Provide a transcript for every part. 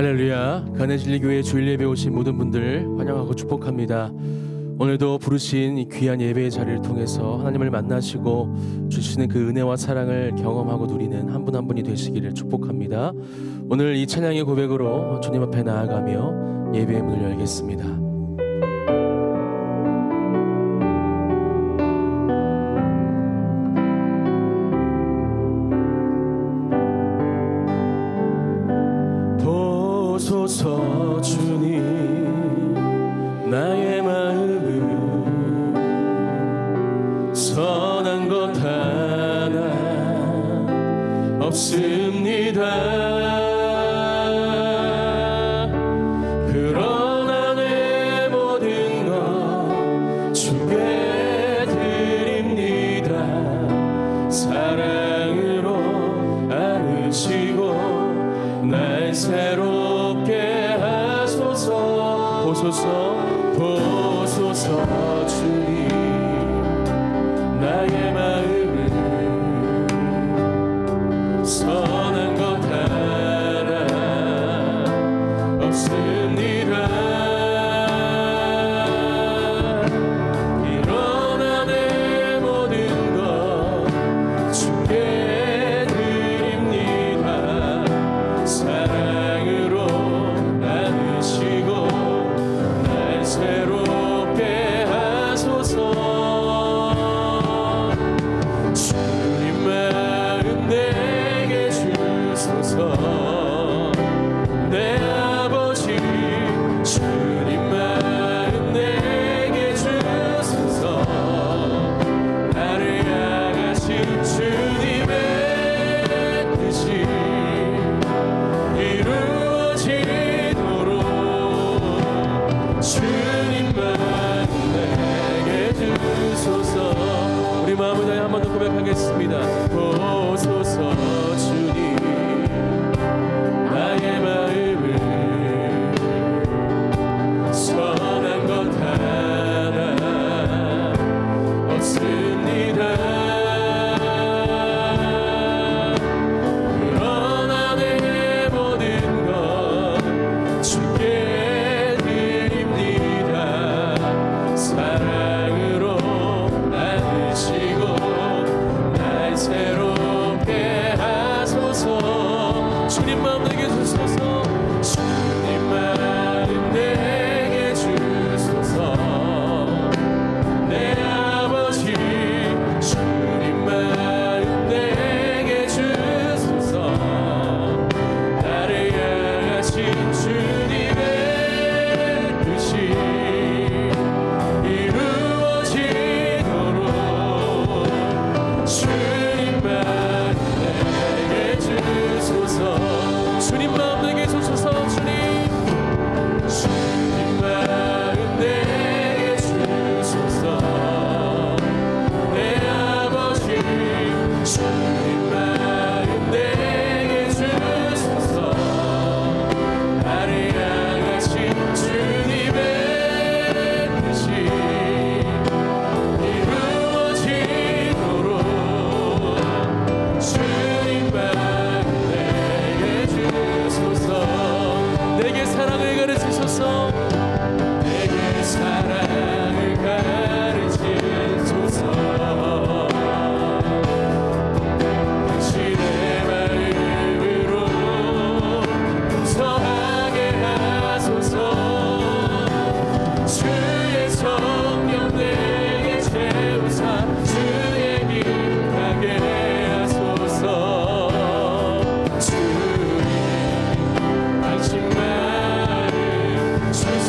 할렐루야. 가내진리교회 주일 예배 오신 모든 분들 환영하고 축복합니다. 오늘도 부르신 이 귀한 예배의 자리를 통해서 하나님을 만나시고 주시는 그 은혜와 사랑을 경험하고 누리는 한 분 한 분이 되시기를 축복합니다. 오늘 이 찬양의 고백으로 주님 앞에 나아가며 예배의 문을 열겠습니다. 보소서 주님, 나의 마음은 선한 것 하나 없습니다. 그러나 내 모든 것 주께 드립니다. 사랑으로 안으시고 날 새롭게 하소서. 보소서 주님, 나의 마음은 선한 것 하나 없습니다. 그러나 내 모든 것 주께 드립니다. 사랑으로 안으시고 날 새롭게 하소서. 주님 마음 내게 주소서. 내 아버지 주님 마음 내게 주소서. 나를 향하신 주님의 뜻이 이루어지도록 주님 마음 내게 주소서. 우리 마음을 다해 한 번 더 고백하겠습니다. 보소서 주님, 나의 마음을 선한 것 하나 없습니다. 그러나 내 모든 것 주께 드립니다. 사랑으로 안으시고 날 새롭게 하소서. 주님 마음 내게 주소서. 주님 마음 내게 주소서. 내 아버지 주님 마음 내게 주소서. 나를 향하신 주님의 뜻이 이루어지도록 주님 마음 내게 주소서. 주님 마음 내게 주소서. 주님 마음 내게 주소서. 내 아버지 주님 마음 내게 주소서. 나를 향하신 주님의 뜻이 이루어지도록 주님 마음 내게 주소서. 내게 사랑을 가르치소서. 내게 사랑을 가르치소서. 당신의 마음으로 동서하게 하소서. 주의 성령 내게 채우사 주의 길 가게 하소서. 주님 당신 마음 주소서.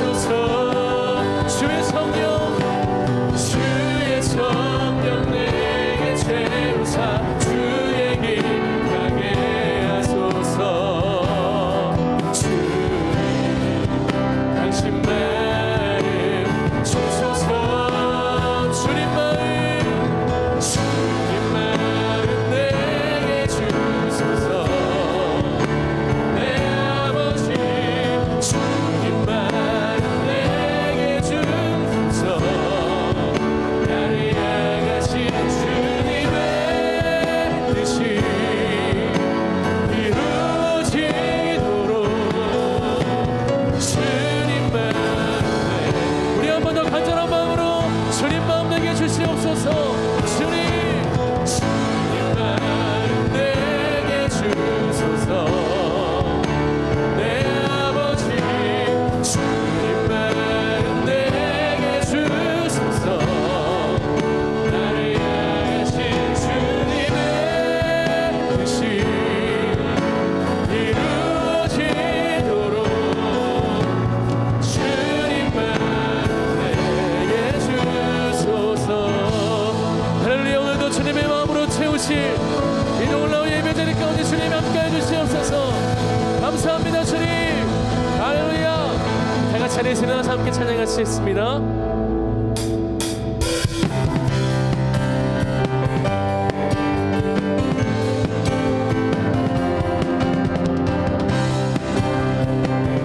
자리에서 일어나서 함께 찬양하시겠습니다.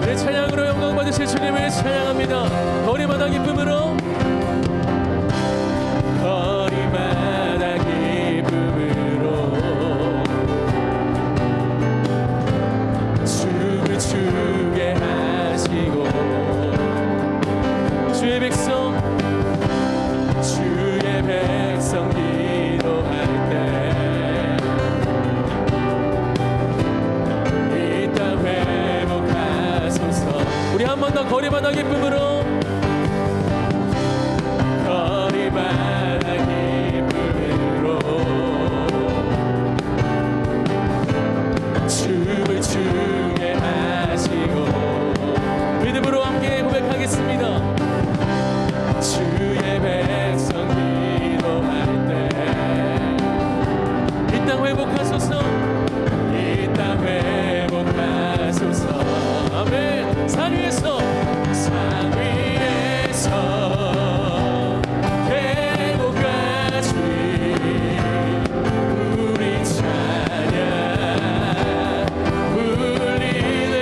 내 찬양으로 영광 받으실 주님을 찬양합니다. 거리마다 기쁨으로 거리마다 기쁨으로 춤을 추게 하시고 주의 백성 기도할 때 이 땅 회복하소서. 우리 한 번 더 거리마다 기쁨으로 거리마다 기쁨으로 춤을 추게 하시고 믿음으로 함께 고백하겠습니다. 주의 백성 기도할 때 이 땅 회복하소서. 이 땅 회복하소서. 아멘. 산 위에서 계곡까지 우리 찬양 울리네.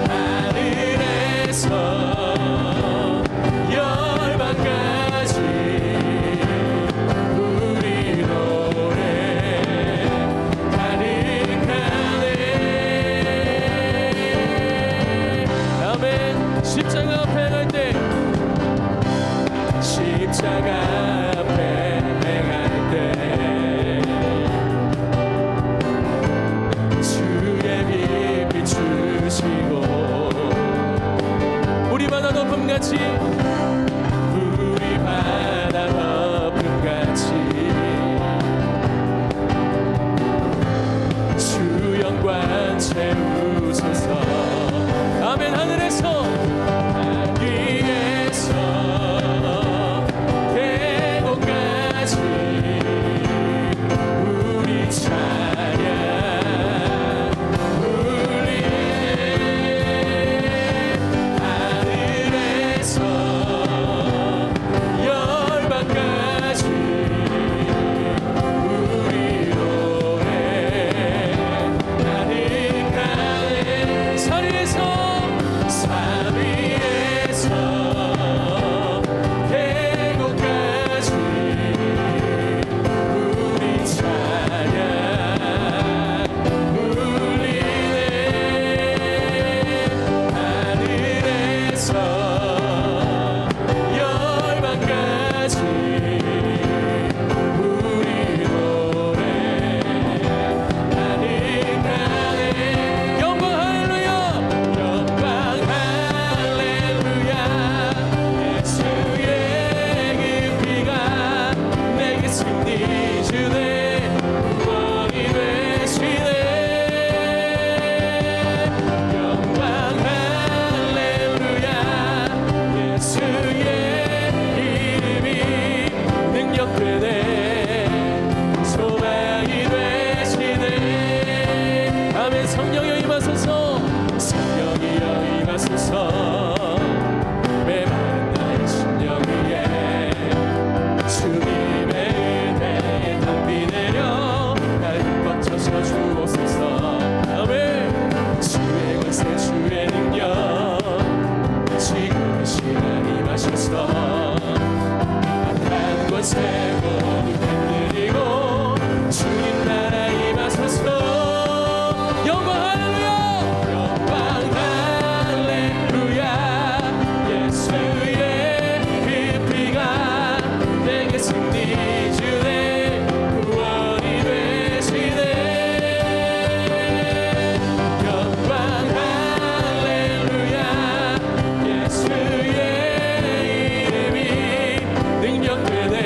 하늘에서 열방까지 우리 노래 가득하네. 아멘. 십자가 앞에 갈 때 십자가 앞에 갈 때 주의 빛 비추시고 우리 바다 덮음같이 우리 바다 덮음같이 주 영광 채우소서. 아멘. 하늘에서 계곡까지 우리 찬양 울리네. 하늘에서 열방까지 우리 노래 가득하네. 산 위에서 계곡까지 우리 찬양 울리네. 하늘에서 열방까지 우리 노래 가득하네. 영광 할렐루야. 영광 할렐루야. 예수의 그 피가 내게 승리 주네. 구원이 되시네. 영광 할렐루야. 예수의 이름이 능력되네. 소망이 되시네. 아멘. 성령여 임하소서. 성령이여 임하소서. 메마른 나의 심령 위에 주님의 은혜에 담비 내려 날 흠뻑쳐서 주옵소서. 아멘. 주의 권세 주의 능력 지금 이 시간 임하소서. 악한 권세 모두 흔들리고 주님 나라 임하소서. 영광 할렐루야. 영광 할렐루야. 예수의 그 피가 내게 승리 주네. 구원이 되시네. 영광 할렐루야. 예수의 이름이 능력되네.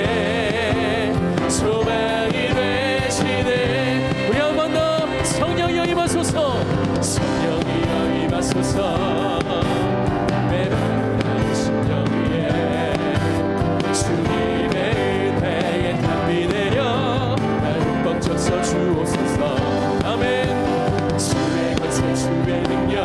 소망이 되시네. 우리 한 번 더 성령이여 임하소서. 성령이여 임하소서. 메마른 나의 심령 위에 주님의 은혜에 담비 내려 날 흠뻑쳐서 주옵소서. 아멘. 주의 권세 주의 능력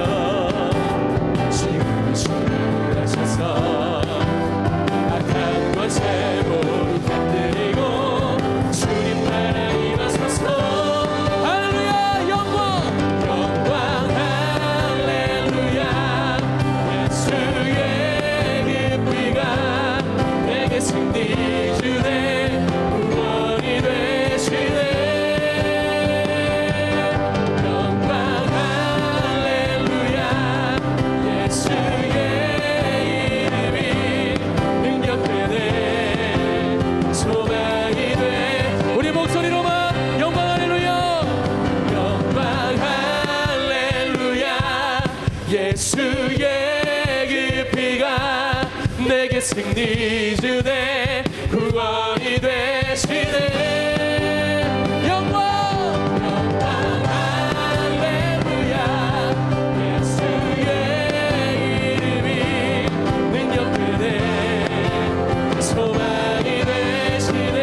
승리 주네 구원이 되시네 영광 할렐루야 예수의 이름이 능력되네 소망이 되시네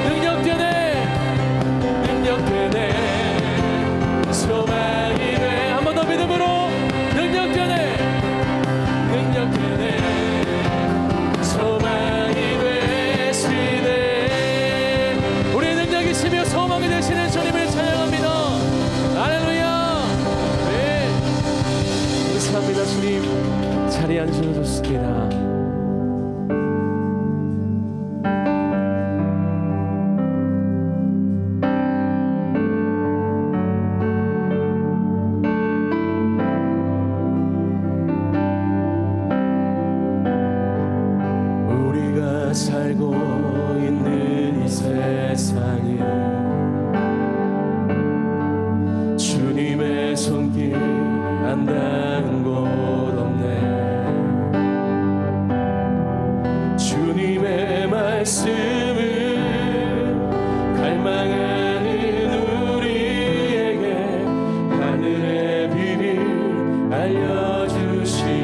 능력되네 소망이 돼 한 번 더 믿음으로 능력되네 소망이 되시네 우리의 능력이시며 소망이 되시는 주님을 찬양합니다. 할렐루야. 네 감사합니다. 주님 자리에 앉으셔도 좋습니다. 살고 있는 이 세상에 주님의 손길 안 닿은 곳 없네 주님의 말씀을 갈망하는 우리에게 하늘의 비밀 알려주시네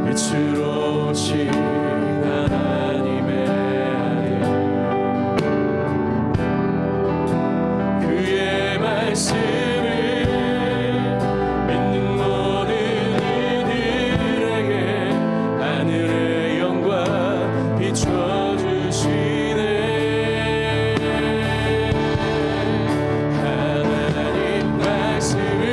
빛으로 오신 하나님의 아들 그의 말씀을 믿는 모든 이들에게 하늘의 영광 비춰주시네 하나님 말씀으로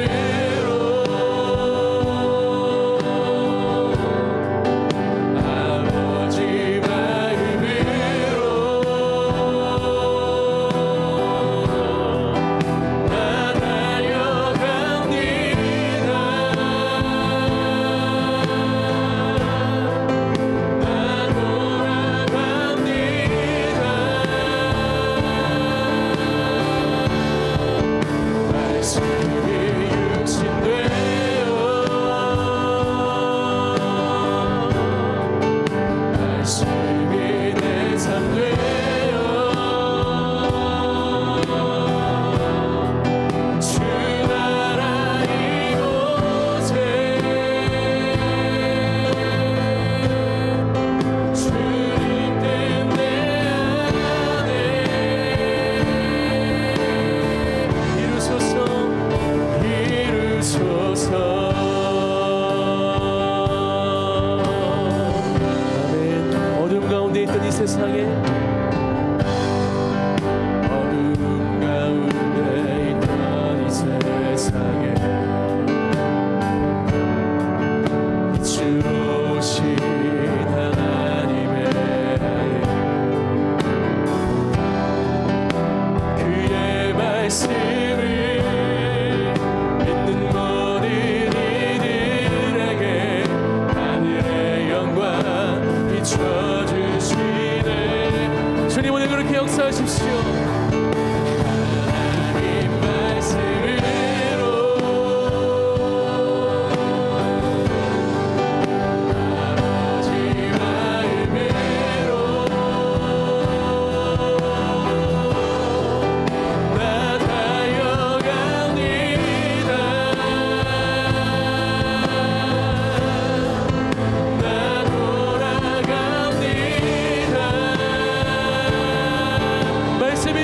세상에 어두운 가운데 있던 이 세상에 빛으로 오신 하나님의 아들 그의 말씀을 믿는 모든 이들에게 하늘의 영광 비춰주시네 주님 오늘 그렇게 역사하십시오. 하나님 말씀으로 아버지 마음으로 나 달려갑니다. 나 돌아갑니다. 말씀이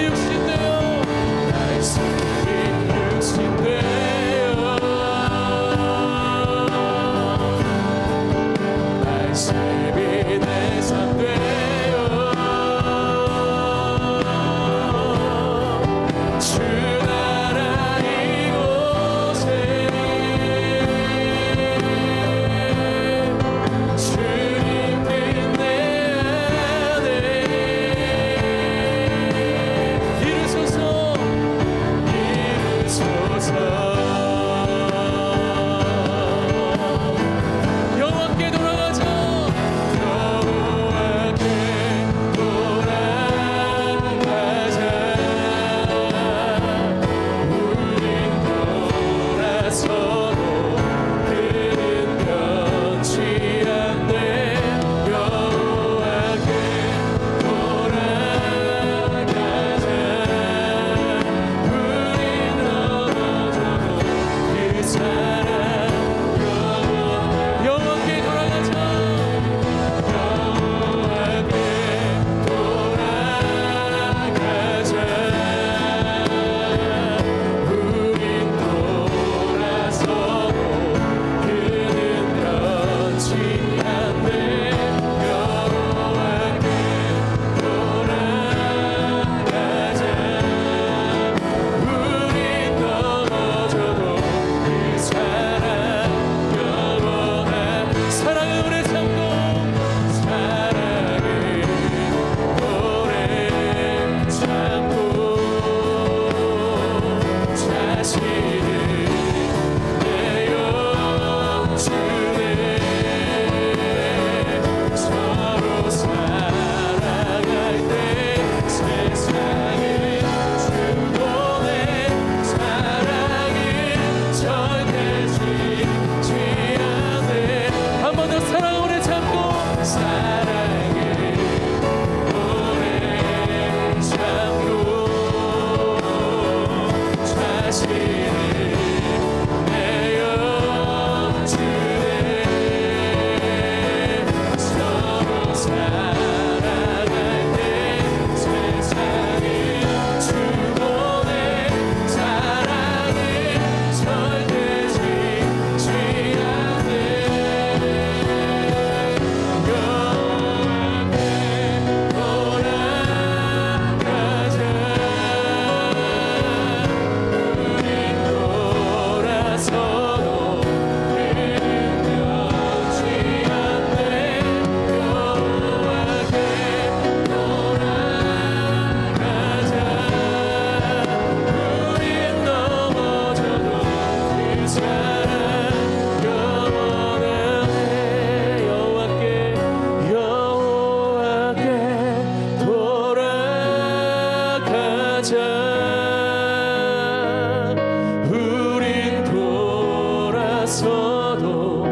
넘어져도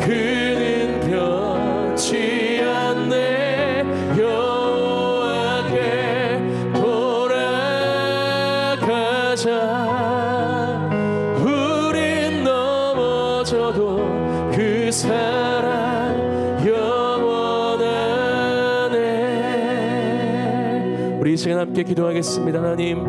그는 변치 않네. 여호와께 돌아가자. 우린 넘어져도 그 사랑 영원하네. 우리 이 시간 함께 기도하겠습니다. 하나님,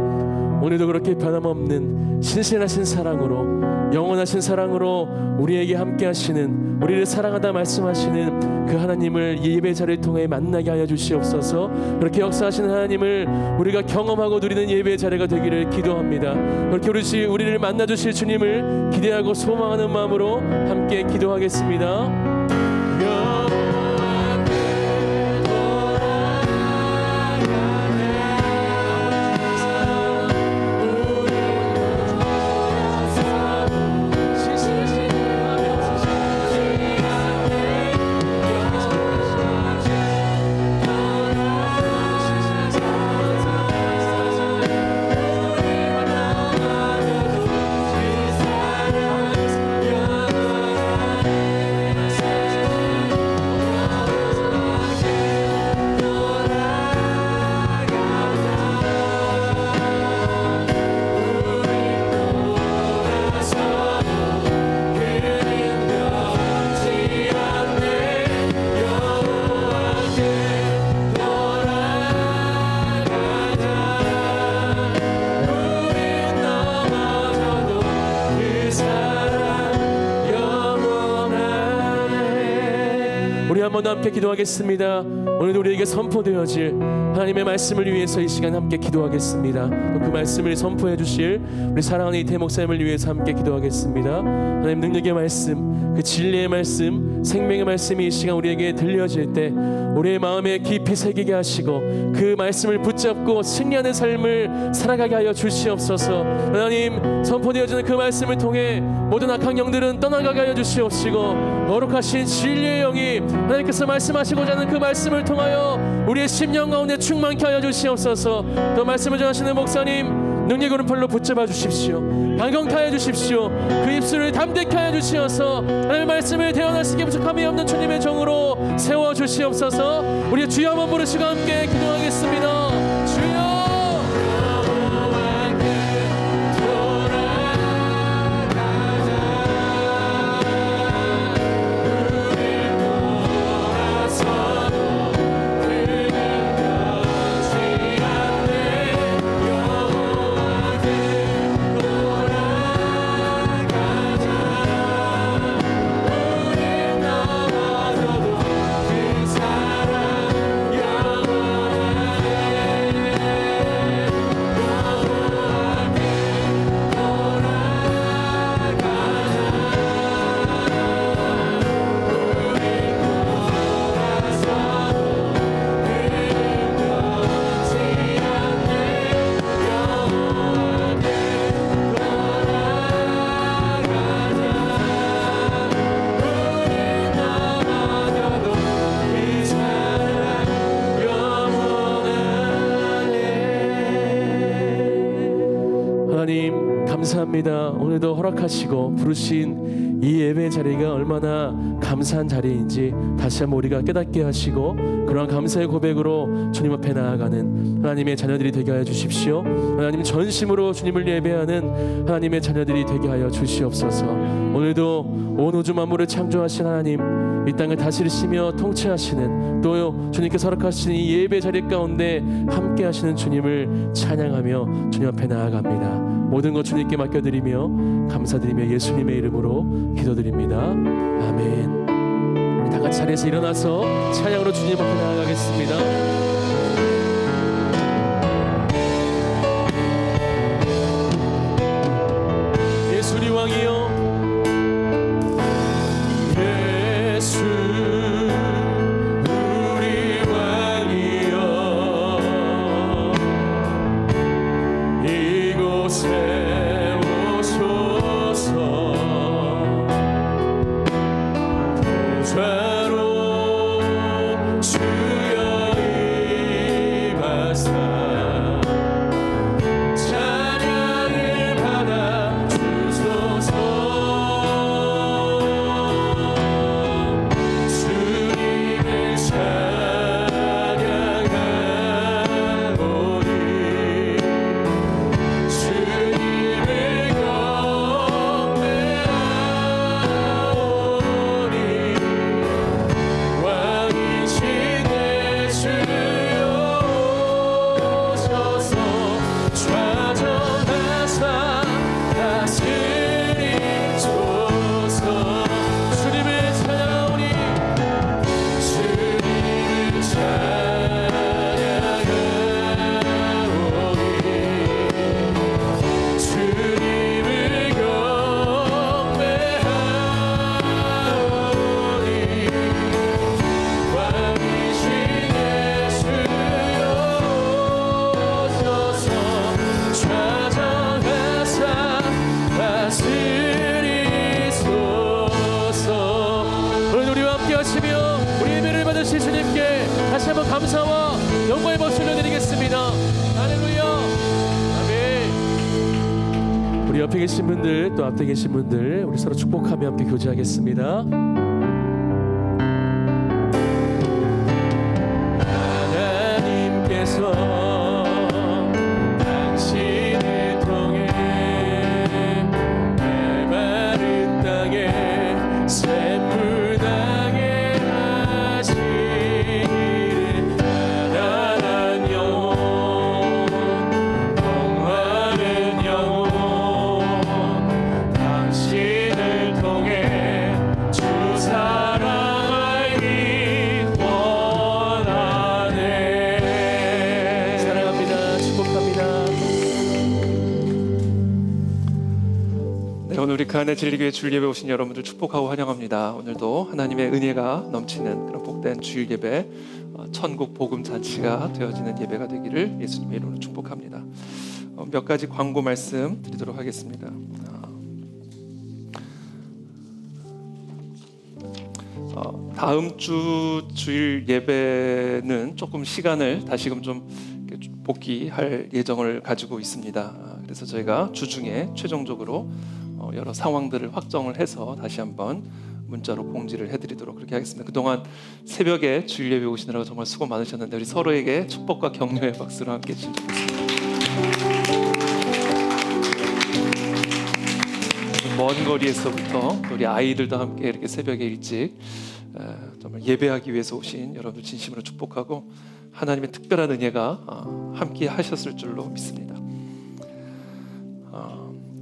오늘도 그렇게 변함없는 신실하신 사랑으로, 영원하신 사랑으로 우리에게 함께 하시는, 우리를 사랑하다 말씀하시는 그 하나님을 이 예배 자리를 통해 만나게 하여 주시옵소서. 그렇게 역사하시는 하나님을 우리가 경험하고 누리는 예배 자리가 되기를 기도합니다. 그렇게 우리를 만나 주실 주님을 기대하고 소망하는 마음으로 함께 기도하겠습니다. 우리 한 번 더 함께 기도하겠습니다. 오늘도 우리에게 선포되어질 하나님의 말씀을 위해서 이 시간 함께 기도하겠습니다. 또 그 말씀을 선포해 주실 우리 사랑하는 이태 목사님을 위해서 함께 기도하겠습니다. 하나님 능력의 말씀, 그 진리의 말씀, 생명의 말씀이 이 시간 우리에게 들려질 때 우리의 마음에 깊이 새기게 하시고 그 말씀을 붙잡고 승리하는 삶을 살아가게 하여 주시옵소서. 하나님, 선포되어지는 그 말씀을 통해 모든 악한 영들은 떠나가게 하여 주시옵시고 거룩하신 진리의 영이 하나님께서 말씀하시고자 하는 그 말씀을 통하여 우리의 심령 가운데 충만케 하여 주시옵소서. 또 말씀을 전하시는 목사님 능력 오른팔로 붙잡아 주십시오. 방경케 하여 주십시오. 그 입술을 담대케 하여 주시어서 하나님의 말씀을 대언할 수 있게 부족함이 없는 주님의 종으로 세워 주시옵소서. 우리 주여 한번 부르시고 함께 기도하겠습니다. 주여, 하나님 감사합니다. 오늘도 허락하시고 부르신 이 예배 자리가 얼마나 감사한 자리인지 다시 한번 우리가 깨닫게 하시고 그러한 감사의 고백으로 주님 앞에 나아가는 하나님의 자녀들이 되게 하여 주십시오. 하나님 전심으로 주님을 예배하는 하나님의 자녀들이 되게 하여 주시옵소서. 오늘도 온 우주 만물을 창조하신 하나님, 이 땅을 다스리시며 통치하시는 또 주님께서 허락하신 이 예배 자리 가운데 함께 하시는 주님을 찬양하며 주님 앞에 나아갑니다. 모든 것 주님께 맡겨드리며 감사드리며 예수님의 이름으로 기도드립니다. 아멘. 우리 다 같이 자리에서 일어나서 찬양으로 주님 앞에 나아가겠습니다. 예수 우리 왕이여, 예수 우리 왕이여, 이곳에 오소서. 보좌로 주여 임하사 찬양을 받아 주소서. 하시며 우리 예배를 받으실 주님께 다시 한번 감사와 영광의 박수 올려드리겠습니다. 할렐루야. 아멘. 우리 옆에 계신 분들 또 앞에 계신 분들 우리 서로 축복하며 함께 교제하겠습니다. 하나님께서 우리 그 안에 진리교회 주일 예배 오신 여러분들 축복하고 환영합니다. 오늘도 하나님의 은혜가 넘치는 그런 복된 주일 예배, 천국 복음 잔치가 되어지는 예배가 되기를 예수님의 이름으로 축복합니다. 몇 가지 광고 말씀 드리도록 하겠습니다. 다음 주 주일 예배는 조금 시간을 다시금 좀 복귀할 예정을 가지고 있습니다. 그래서 저희가 주중에 최종적으로 여러 상황들을 확정을 해서 다시 한번 문자로 공지를 해드리도록 그렇게 하겠습니다. 그동안 새벽에 주일 예배 오시느라고 정말 수고 많으셨는데 우리 서로에게 축복과 격려의 박수로 함께 해주시면 좋겠습니다. 먼 거리에서부터 우리 아이들도 함께 이렇게 새벽에 일찍 정말 예배하기 위해서 오신 여러분들 진심으로 축복하고 하나님의 특별한 은혜가 함께 하셨을 줄로 믿습니다.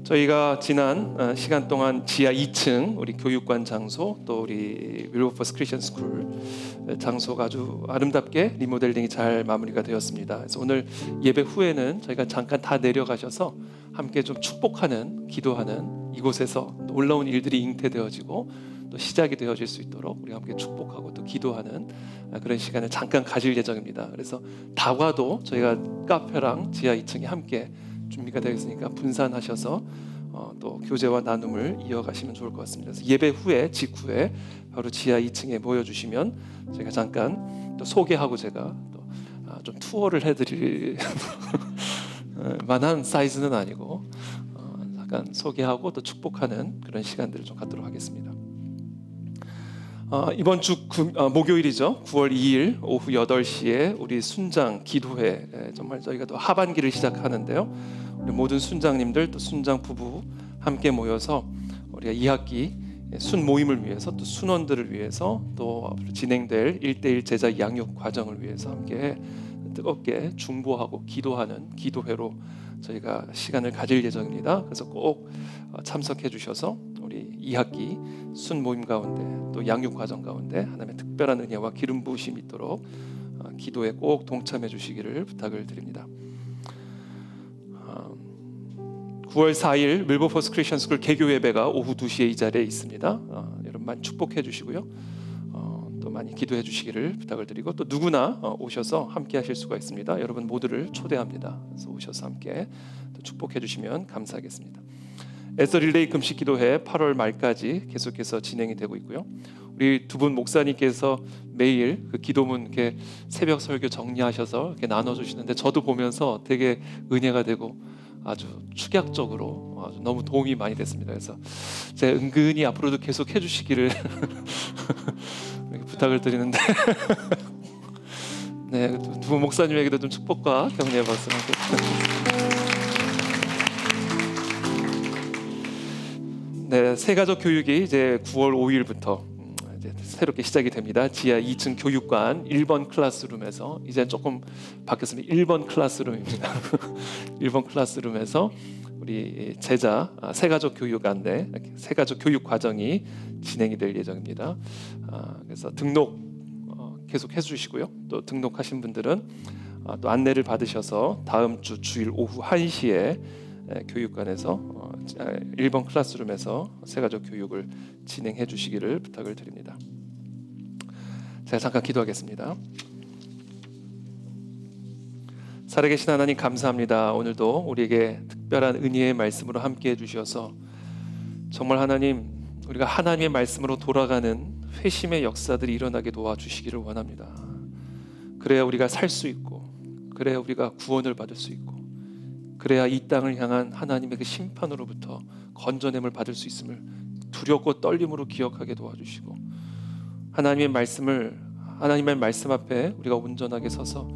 저희가 지난 시간 동안 지하 2층 우리 교육관 장소 또 우리 윌버포스 크리스천 스쿨 장소가 아주 아름답게 리모델링이 잘 마무리가 되었습니다. 그래서 오늘 예배 후에는 저희가 잠깐 다 내려가셔서 함께 좀 축복하는 기도하는 이곳에서 놀라운 일들이 잉태되어지고 또 시작이 되어질 수 있도록 우리 함께 축복하고 또 기도하는 그런 시간을 잠깐 가질 예정입니다. 그래서 다과도 저희가 카페랑 지하 2층이 함께 준비가 되어 있으니까 분산하셔서 또 교제와 나눔을 이어가시면 좋을 것 같습니다. 그래서 예배 후에 직후에 바로 지하 2층에 모여주시면 제가 잠깐 또 소개하고 제가 또 좀 투어를 해드릴 만한 사이즈는 아니고 잠깐 소개하고 또 축복하는 그런 시간들을 좀 갖도록 하겠습니다. 이번 주 목요일이죠. 9월 2일 오후 8시에 우리 순장 기도회 정말 저희가 또 하반기를 시작하는데요. 우리 모든 순장님들 또 순장 부부 함께 모여서 우리가 2학기 순 모임을 위해서 또 순원들을 위해서 또 진행될 1:1 제자 양육 과정을 위해서 함께 뜨겁게 중보하고 기도하는 기도회로 저희가 시간을 가질 예정입니다. 그래서 꼭 참석해 주셔서 우리 2학기 순 모임 가운데 또 양육 과정 가운데 하나님의 특별한 은혜와 기름 부으심이 있도록 기도에 꼭 동참해 주시기를 부탁을 드립니다. 9월 4일 밀버포스 크리스천 스쿨 개교 예배가 오후 2시에 이 자리에 있습니다. 여러분 많이 축복해 주시고요. 또 많이 기도해 주시기를 부탁을 드리고 또 누구나 오셔서 함께 하실 수가 있습니다. 여러분 모두를 초대합니다. 그래서 오셔서 함께 또 축복해 주시면 감사하겠습니다. 에서 릴레이 금식 기도회 8월 말까지 계속해서 진행이 되고 있고요. 우리 두 분 목사님께서 매일 그 기도문 이렇게 새벽 설교 정리하셔서 이렇게 나눠주시는데 저도 보면서 되게 은혜가 되고 아주 축약적으로 아주 너무 도움이 많이 됐습니다. 그래서 제가 은근히 앞으로도 계속 해주시기를 부탁을 드리는데 네, 두 분 목사님에게도 좀 축복과 격려의 박수 함께 네, 새가족 교육이 이제 9월 5일부터 이제 새롭게 시작이 됩니다. 지하 2층 교육관 1번 클래스룸에서 이제 조금 바뀌었습니다. 1번 클래스룸입니다. 1번 클래스룸에서 우리 제자 새가족 교육안대 새가족 교육 과정이 진행이 될 예정입니다. 그래서 등록 계속 해주시고요. 또 등록하신 분들은 또 안내를 받으셔서 다음 주 주일 오후 1시에 교육관에서 1번 클래스룸에서 새가족 교육을 진행해 주시기를 부탁을 드립니다. 제가 잠깐 기도하겠습니다. 살아계신 하나님 감사합니다. 오늘도 우리에게 특별한 은혜의 말씀으로 함께해 주셔서 정말 하나님 우리가 하나님의 말씀으로 돌아가는 회심의 역사들이 일어나게 도와주시기를 원합니다. 그래야 우리가 살 수 있고, 그래야 우리가 구원을 받을 수 있고, 그래야 이 땅을 향한 하나님의 그 심판으로부터 건져냄을 받을 수 있음을 두렵고 떨림으로 기억하게 도와주시고, 하나님의 말씀 앞에 우리가 온전하게 서서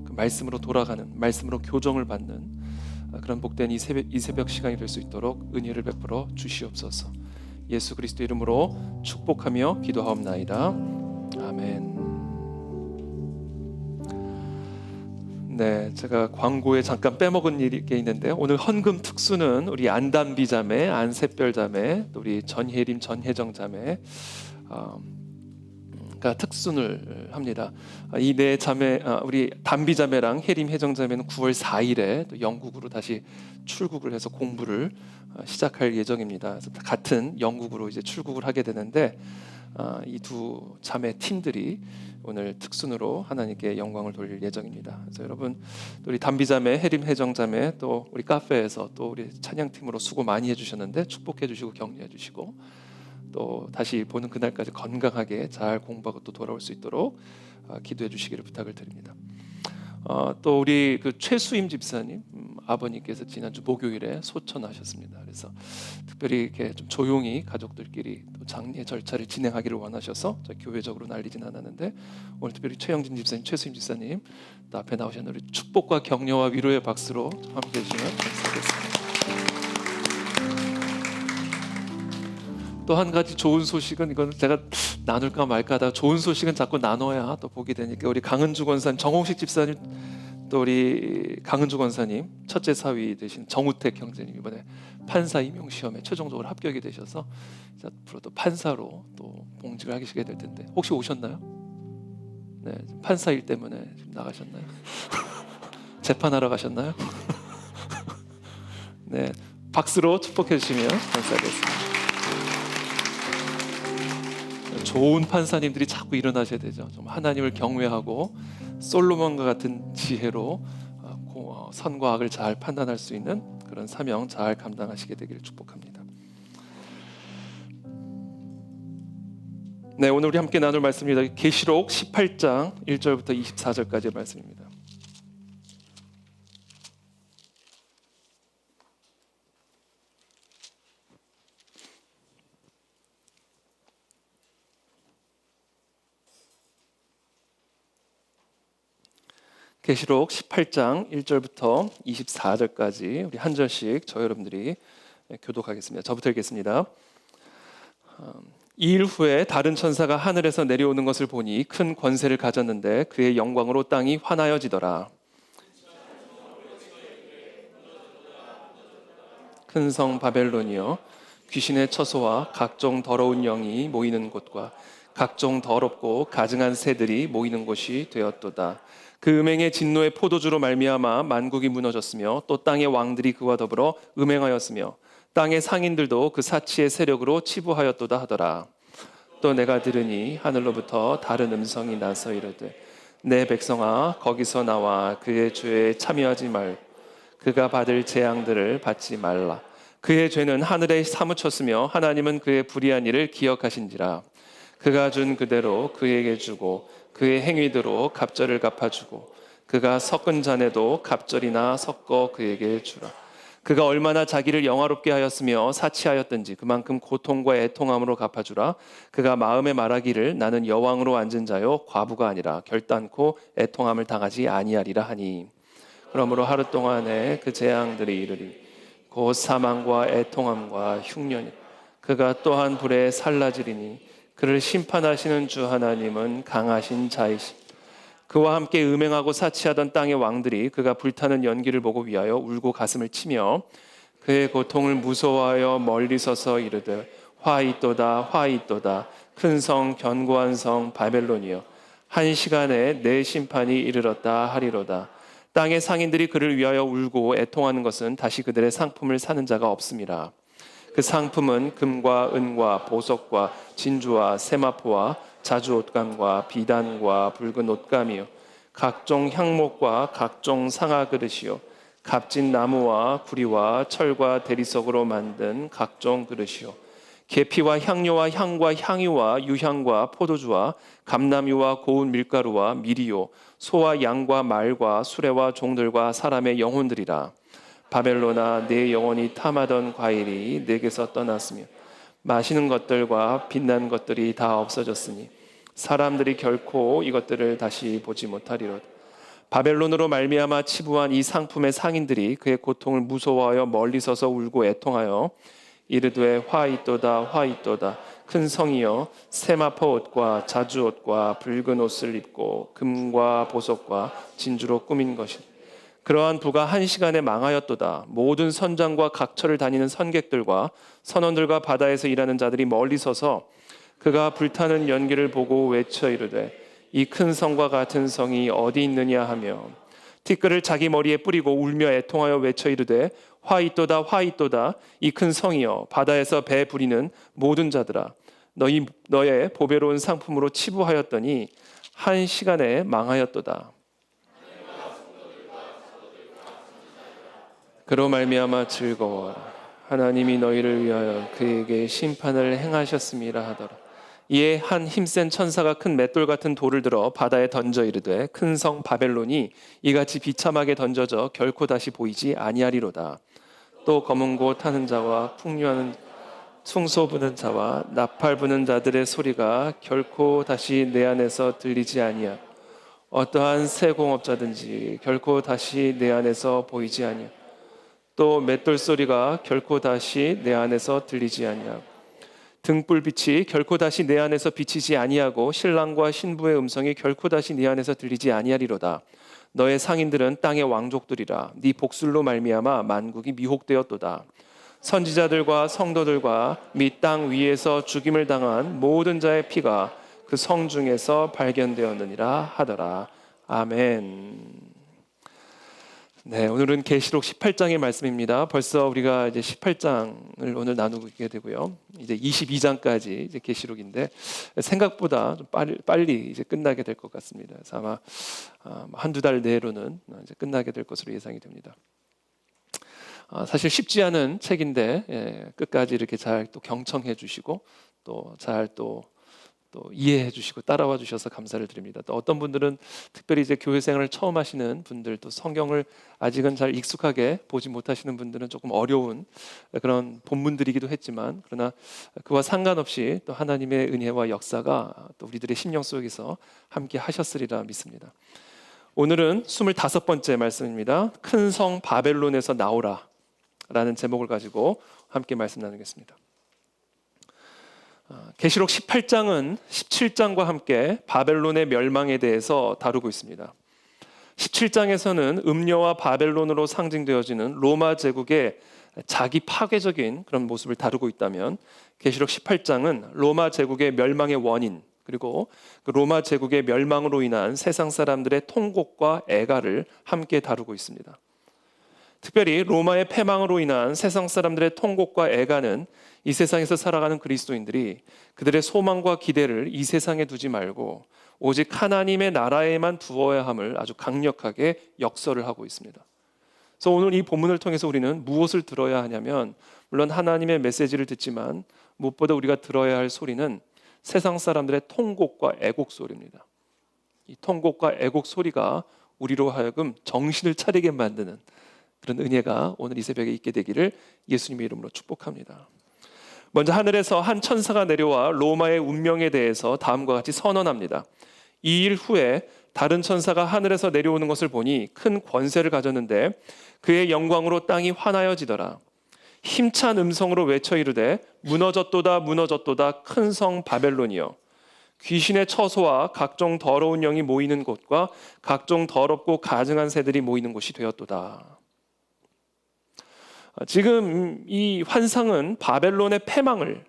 그 말씀으로 돌아가는, 말씀으로 교정을 받는 그런 복된 이 새벽 시간이 될 수 있도록 은혜를 베풀어 주시옵소서. 예수 그리스도 이름으로 축복하며 기도하옵나이다. 아멘. 네, 제가 광고에 잠깐 빼먹은 일이 있는데, 오늘 헌금 특수는 우리 안담비 자매, 안샛별 자매, 또 우리 전혜림, 전혜정 자매 가 특순을 합니다. 이 네 자매, 우리 담비 자매랑 혜림, 혜정 자매는 9월 4일에 또 영국으로 다시 출국을 해서 공부를 시작할 예정입니다. 그래서 같은 영국으로 이제 출국을 하게 되는데, 이 두 자매 팀들이 오늘 특순으로 하나님께 영광을 돌릴 예정입니다. 그래서 여러분, 또 우리 담비 자매, 혜림, 혜정 자매, 또 우리 카페에서 또 우리 찬양팀으로 수고 많이 해주셨는데 축복해 주시고 격려해 주시고, 또 다시 보는 그날까지 건강하게 잘 공부하고 또 돌아올 수 있도록 기도해 주시기를 부탁을 드립니다. 또 우리 그 최수임 집사님, 아버님께서 지난주 목요일에 소천하셨습니다. 그래서 특별히 이렇게 좀 조용히 가족들끼리 또 장례 절차를 진행하기를 원하셔서 저희 교회적으로 날리진 않았는데, 오늘 특별히 최영진 집사님, 최수임 집사님 또 앞에 나오셨는 우리 축복과 격려와 위로의 박수로 함께해 주시면 감사하겠습니다. 또 한 가지 좋은 소식은, 이건 제가 나눌까 말까 하다가 좋은 소식은 자꾸 나눠야 또 보게 되니까, 우리 강은주 권사님, 정홍식 집사님, 또 우리 강은주 권사님 첫째 사위 되신 정우택 형제님 이번에 판사 임용 시험에 최종적으로 합격이 되셔서 앞으로 또 판사로 또 봉직을 하시게 될 텐데, 혹시 오셨나요? 네, 판사 일 때문에 지금 나가셨나요? 재판하러 가셨나요? 네, 박수로 축복해 주시면 감사하겠습니다. 좋은 판사님들이 자꾸 일어나셔야 되죠. 좀 하나님을 경외하고 솔로몬과 같은 지혜로 선과 악을 잘 판단할 수 있는 그런 사명 잘 감당하시게 되기를 축복합니다. 네, 오늘 우리 함께 나눌 말씀입니다. 계시록 18장 1절부터 24절까지의 말씀입니다. 계시록 18장 1절부터 24절까지 우리 한 절씩 저 여러분들이 교독하겠습니다. 저부터 읽겠습니다. 이 일 후에 다른 천사가 하늘에서 내려오는 것을 보니 큰 권세를 가졌는데 그의 영광으로 땅이 환하여지더라. 큰 성 바벨론이여, 귀신의 처소와 각종 더러운 영이 모이는 곳과 각종 더럽고 가증한 새들이 모이는 곳이 되었도다. 그 음행의 진노의 포도주로 말미암아 만국이 무너졌으며 또 땅의 왕들이 그와 더불어 음행하였으며 땅의 상인들도 그 사치의 세력으로 치부하였도다 하더라. 또 내가 들으니 하늘로부터 다른 음성이 나서 이르되, 내 백성아 거기서 나와 그의 죄에 참여하지 말고 그가 받을 재앙들을 받지 말라. 그의 죄는 하늘에 사무쳤으며 하나님은 그의 불의한 일을 기억하신지라. 그가 준 그대로 그에게 주고 그의 행위대로 갑절을 갚아주고 그가 섞은 잔에도 갑절이나 섞어 그에게 주라. 그가 얼마나 자기를 영화롭게 하였으며 사치하였든지 그만큼 고통과 애통함으로 갚아주라. 그가 마음에 말하기를 나는 여왕으로 앉은 자요 과부가 아니라 결단코 애통함을 당하지 아니하리라 하니, 그러므로 하루 동안에 그 재앙들이 이르리 곧 사망과 애통함과 흉년이 그가 또한 불에 살라지리니 그를 심판하시는 주 하나님은 강하신 자이시. 그와 함께 음행하고 사치하던 땅의 왕들이 그가 불타는 연기를 보고 위하여 울고 가슴을 치며 그의 고통을 무서워하여 멀리 서서 이르되, 화 있도다 큰 성 견고한 성 바벨론이여, 한 시간에 내 심판이 이르렀다 하리로다. 땅의 상인들이 그를 위하여 울고 애통하는 것은 다시 그들의 상품을 사는 자가 없음이라. 그 상품은 금과 은과 보석과 진주와 세마포와 자주 옷감과 비단과 붉은 옷감이요 각종 향목과 각종 상아 그릇이요 값진 나무와 구리와 철과 대리석으로 만든 각종 그릇이요 계피와 향료와 향과 향유와 유향과 포도주와 감람유와 고운 밀가루와 미리요 소와 양과 말과 수레와 종들과 사람의 영혼들이라. 바벨로나 내 영혼이 탐하던 과일이 내게서 떠났으며 마시는 것들과 빛난 것들이 다 없어졌으니 사람들이 결코 이것들을 다시 보지 못하리로다. 바벨론으로 말미암아 치부한 이 상품의 상인들이 그의 고통을 무서워하여 멀리 서서 울고 애통하여 이르되 화 있도다 화 있도다 큰 성이여 세마포 옷과 자주 옷과 붉은 옷을 입고 금과 보석과 진주로 꾸민 것이다. 그러한 부가 한 시간에 망하였도다. 모든 선장과 각처를 다니는 선객들과 선원들과 바다에서 일하는 자들이 멀리 서서 그가 불타는 연기를 보고 외쳐 이르되 이 큰 성과 같은 성이 어디 있느냐 하며 티끌을 자기 머리에 뿌리고 울며 애통하여 외쳐 이르되 화 있도다 화 있도다 이 큰 성이여 바다에서 배 부리는 모든 자들아 너의 보배로운 상품으로 치부하였더니 한 시간에 망하였도다. 그로 말미암아 즐거워라. 하나님이 너희를 위하여 그에게 심판을 행하셨음이라 하더라. 이에 한 힘센 천사가 큰 맷돌 같은 돌을 들어 바다에 던져 이르되 큰 성 바벨론이 이같이 비참하게 던져져 결코 다시 보이지 아니하리로다. 또 검은 고 타는 자와 풍류하는 숭소 부는 자와 나팔 부는 자들의 소리가 결코 다시 내 안에서 들리지 아니하. 어떠한 새 공업자든지 결코 다시 내 안에서 보이지 아니하. 또 맷돌 소리가 결코 다시 내 안에서 들리지 아니하고 등불빛이 결코 다시 내 안에서 비치지 아니하고 신랑과 신부의 음성이 결코 다시 네 안에서 들리지 아니하리로다. 너의 상인들은 땅의 왕족들이라. 네 복술로 말미암아 만국이 미혹되었도다. 선지자들과 성도들과 및 땅 위에서 죽임을 당한 모든 자의 피가 그 성 중에서 발견되었느니라 하더라. 아멘. 네, 오늘은 계시록 18장의 말씀입니다. 벌써 우리가 이제 18장을 오늘 나누게 되고요. 이제 22장까지 이제 계시록인데 생각보다 좀 빨리 이제 끝나게 될 것 같습니다. 그래서 아마 한두 달 내로는 이제 끝나게 될 것으로 예상이 됩니다. 사실 쉽지 않은 책인데 끝까지 이렇게 잘 또 경청해 주시고 또 잘 또 이해해 주시고 따라와 주셔서 감사를 드립니다. 또 어떤 분들은 특별히 이제 교회 생활을 처음 하시는 분들, 또 성경을 아직은 잘 익숙하게 보지 못하시는 분들은 조금 어려운 그런 본문들이기도 했지만, 그러나 그와 상관없이 또 하나님의 은혜와 역사가 또 우리들의 심령 속에서 함께 하셨으리라 믿습니다. 오늘은 25번째 말씀입니다. 큰 성 바벨론에서 나오라 라는 제목을 가지고 함께 말씀 나누겠습니다. 계시록 18장은 17장과 함께 바벨론의 멸망에 대해서 다루고 있습니다. 17장에서는 음녀와 바벨론으로 상징되어지는 로마 제국의 자기 파괴적인 그런 모습을 다루고 있다면, 계시록 18장은 로마 제국의 멸망의 원인, 그리고 그 로마 제국의 멸망으로 인한 세상 사람들의 통곡과 애가를 함께 다루고 있습니다. 특별히 로마의 패망으로 인한 세상 사람들의 통곡과 애가는 이 세상에서 살아가는 그리스도인들이 그들의 소망과 기대를 이 세상에 두지 말고 오직 하나님의 나라에만 두어야 함을 아주 강력하게 역설을 하고 있습니다. 그래서 오늘 이 본문을 통해서 우리는 무엇을 들어야 하냐면, 물론 하나님의 메시지를 듣지만 무엇보다 우리가 들어야 할 소리는 세상 사람들의 통곡과 애곡 소리입니다. 이 통곡과 애곡 소리가 우리로 하여금 정신을 차리게 만드는 그런 은혜가 오늘 이 새벽에 있게 되기를 예수님의 이름으로 축복합니다. 먼저 하늘에서 한 천사가 내려와 로마의 운명에 대해서 다음과 같이 선언합니다. 이 일 후에 다른 천사가 하늘에서 내려오는 것을 보니 큰 권세를 가졌는데 그의 영광으로 땅이 환하여지더라. 힘찬 음성으로 외쳐 이르되 무너졌도다 무너졌도다 큰 성 바벨론이여, 귀신의 처소와 각종 더러운 영이 모이는 곳과 각종 더럽고 가증한 새들이 모이는 곳이 되었도다. 지금 이 환상은 바벨론의 패망을,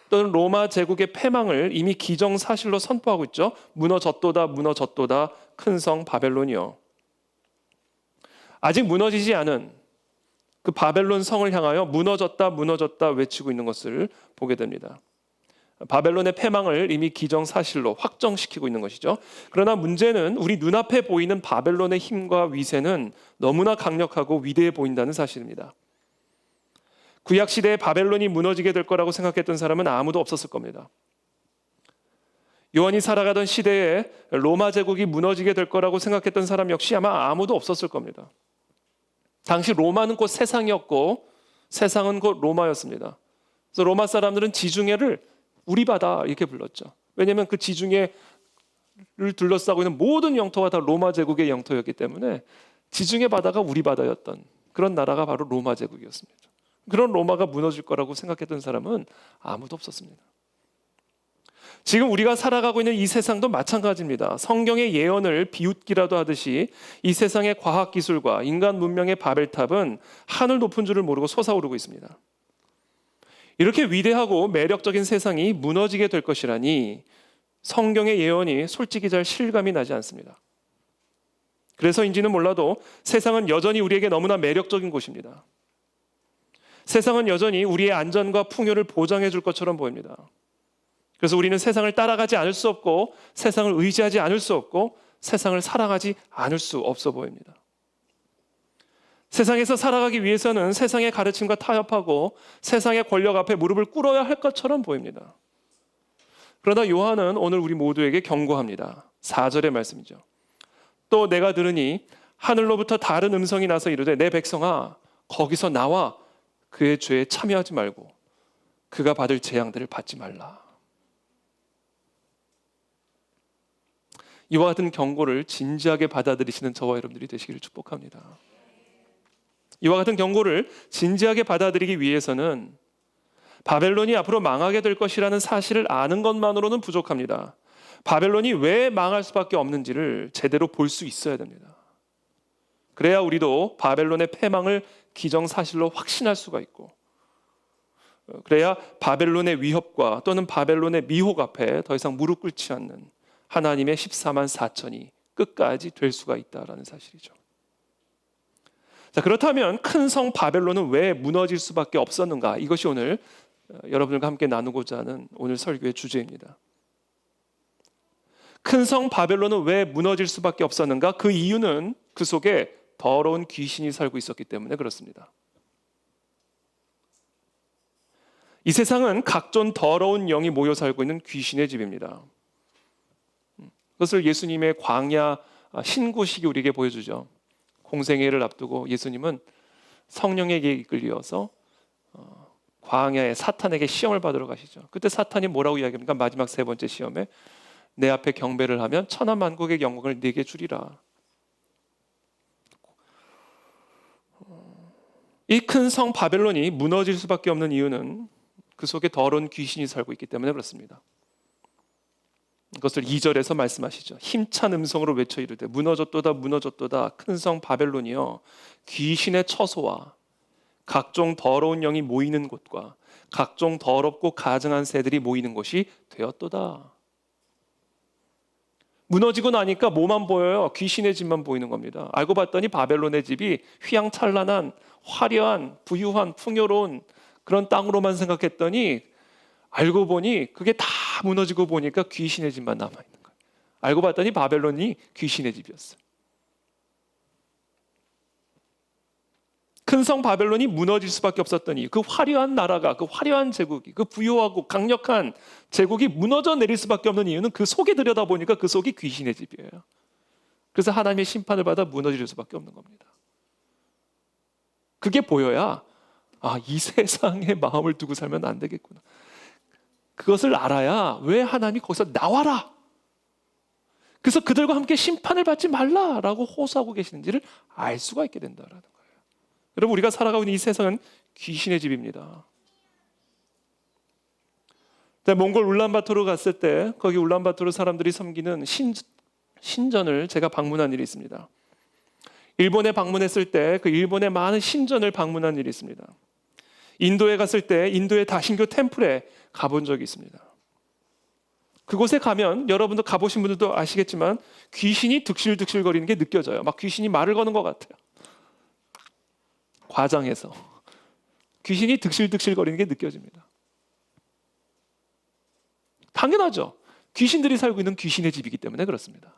또는 로마 제국의 패망을 이미 기정사실로 선포하고 있죠. 무너졌도다 무너졌도다 큰 성 바벨론이요. 아직 무너지지 않은 그 바벨론 성을 향하여 무너졌다 무너졌다 외치고 있는 것을 보게 됩니다. 바벨론의 패망을 이미 기정사실로 확정시키고 있는 것이죠. 그러나 문제는 우리 눈앞에 보이는 바벨론의 힘과 위세는 너무나 강력하고 위대해 보인다는 사실입니다. 구약 시대에 바벨론이 무너지게 될 거라고 생각했던 사람은 아무도 없었을 겁니다. 요한이 살아가던 시대에 로마 제국이 무너지게 될 거라고 생각했던 사람 역시 아마 아무도 없었을 겁니다. 당시 로마는 곧 세상이었고 세상은 곧 로마였습니다. 그래서 로마 사람들은 지중해를 우리 바다 이렇게 불렀죠. 왜냐하면 그 지중해를 둘러싸고 있는 모든 영토가 다 로마 제국의 영토였기 때문에 지중해 바다가 우리 바다였던 그런 나라가 바로 로마 제국이었습니다. 그런 로마가 무너질 거라고 생각했던 사람은 아무도 없었습니다. 지금 우리가 살아가고 있는 이 세상도 마찬가지입니다. 성경의 예언을 비웃기라도 하듯이 이 세상의 과학기술과 인간 문명의 바벨탑은 하늘 높은 줄을 모르고 솟아오르고 있습니다. 이렇게 위대하고 매력적인 세상이 무너지게 될 것이라니 성경의 예언이 솔직히 잘 실감이 나지 않습니다. 그래서인지는 몰라도 세상은 여전히 우리에게 너무나 매력적인 곳입니다. 세상은 여전히 우리의 안전과 풍요를 보장해 줄 것처럼 보입니다. 그래서 우리는 세상을 따라가지 않을 수 없고 세상을 의지하지 않을 수 없고 세상을 사랑하지 않을 수 없어 보입니다. 세상에서 살아가기 위해서는 세상의 가르침과 타협하고 세상의 권력 앞에 무릎을 꿇어야 할 것처럼 보입니다. 그러나 요한은 오늘 우리 모두에게 경고합니다. 4절의 말씀이죠. 또 내가 들으니 하늘로부터 다른 음성이 나서 이르되 내 백성아 거기서 나와 그의 죄에 참여하지 말고 그가 받을 재앙들을 받지 말라. 이와 같은 경고를 진지하게 받아들이시는 저와 여러분들이 되시기를 축복합니다. 이와 같은 경고를 진지하게 받아들이기 위해서는 바벨론이 앞으로 망하게 될 것이라는 사실을 아는 것만으로는 부족합니다. 바벨론이 왜 망할 수밖에 없는지를 제대로 볼 수 있어야 됩니다. 그래야 우리도 바벨론의 패망을 기정사실로 확신할 수가 있고, 그래야 바벨론의 위협과 또는 바벨론의 미혹 앞에 더 이상 무릎 꿇지 않는 하나님의 14만 4천이 끝까지 될 수가 있다라는 사실이죠. 자, 그렇다면 큰 성 바벨론은 왜 무너질 수밖에 없었는가? 이것이 오늘 여러분들과 함께 나누고자 하는 오늘 설교의 주제입니다. 큰 성 바벨론은 왜 무너질 수밖에 없었는가? 그 이유는 그 속에 더러운 귀신이 살고 있었기 때문에 그렇습니다. 이 세상은 각종 더러운 영이 모여 살고 있는 귀신의 집입니다. 그것을 예수님의 광야 신구식이 우리에게 보여주죠. 공생애를 앞두고 예수님은 성령에게 이끌려서 광야에 사탄에게 시험을 받으러 가시죠. 그때 사탄이 뭐라고 이야기합니까? 마지막 세 번째 시험에 내 앞에 경배를 하면 천하만국의 영광을 네게 주리라. 이 큰 성 바벨론이 무너질 수밖에 없는 이유는 그 속에 더러운 귀신이 살고 있기 때문에 그렇습니다. 그것을 2절에서 말씀하시죠. 힘찬 음성으로 외쳐 이르되 무너졌도다 무너졌도다 큰 성 바벨론이여 귀신의 처소와 각종 더러운 영이 모이는 곳과 각종 더럽고 가증한 새들이 모이는 곳이 되었도다. 무너지고 나니까 뭐만 보여요? 귀신의 집만 보이는 겁니다. 알고 봤더니 바벨론의 집이 휘황찬란한 화려한 부유한 풍요로운 그런 땅으로만 생각했더니 알고 보니 그게 다 무너지고 보니까 귀신의 집만 남아있는 거예요. 알고 봤더니 바벨론이 귀신의 집이었어요. 큰 성 바벨론이 무너질 수밖에 없었던 이유, 그 화려한 나라가, 그 화려한 제국이, 그 부유하고 강력한 제국이 무너져 내릴 수밖에 없는 이유는 그 속에 들여다보니까 그 속이 귀신의 집이에요. 그래서 하나님의 심판을 받아 무너질 수밖에 없는 겁니다. 그게 보여야 이 세상에 마음을 두고 살면 안 되겠구나. 그것을 알아야 왜 하나님이 거기서 나와라. 그래서 그들과 함께 심판을 받지 말라라고 호소하고 계시는지를 알 수가 있게 된다라는 거예요. 여러분, 우리가 살아가고 있는 이 세상은 귀신의 집입니다. 몽골 울란바토르 갔을 때 거기 울란바토르 사람들이 섬기는 신전을 제가 방문한 일이 있습니다. 일본에 방문했을 때 그 일본의 많은 신전을 방문한 일이 있습니다. 인도에 갔을 때 인도의 다신교 템플에 가본 적이 있습니다. 그곳에 가면 여러분도 가보신 분들도 아시겠지만 귀신이 득실득실거리는 게 느껴져요. 막 귀신이 말을 거는 것 같아요. 과장해서 귀신이 득실득실거리는 게 느껴집니다. 당연하죠. 귀신들이 살고 있는 귀신의 집이기 때문에 그렇습니다.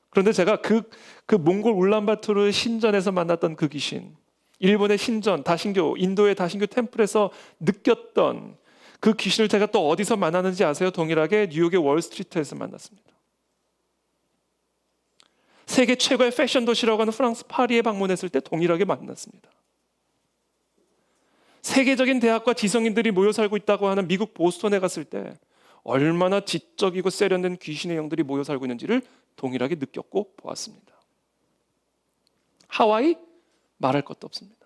그런데 제가 그 몽골 울란바토르 신전에서 만났던 그 귀신, 일본의 신전, 다신교, 인도의 다신교 템플에서 느꼈던 그 귀신을 제가 또 어디서 만나는지 아세요? 동일하게 뉴욕의 월스트리트에서 만났습니다. 세계 최고의 패션 도시라고 하는 프랑스 파리에 방문했을 때 동일하게 만났습니다. 세계적인 대학과 지성인들이 모여 살고 있다고 하는 미국 보스턴에 갔을 때 얼마나 지적이고 세련된 귀신의 영들이 모여 살고 있는지를 동일하게 느꼈고 보았습니다. 하와이? 말할 것도 없습니다.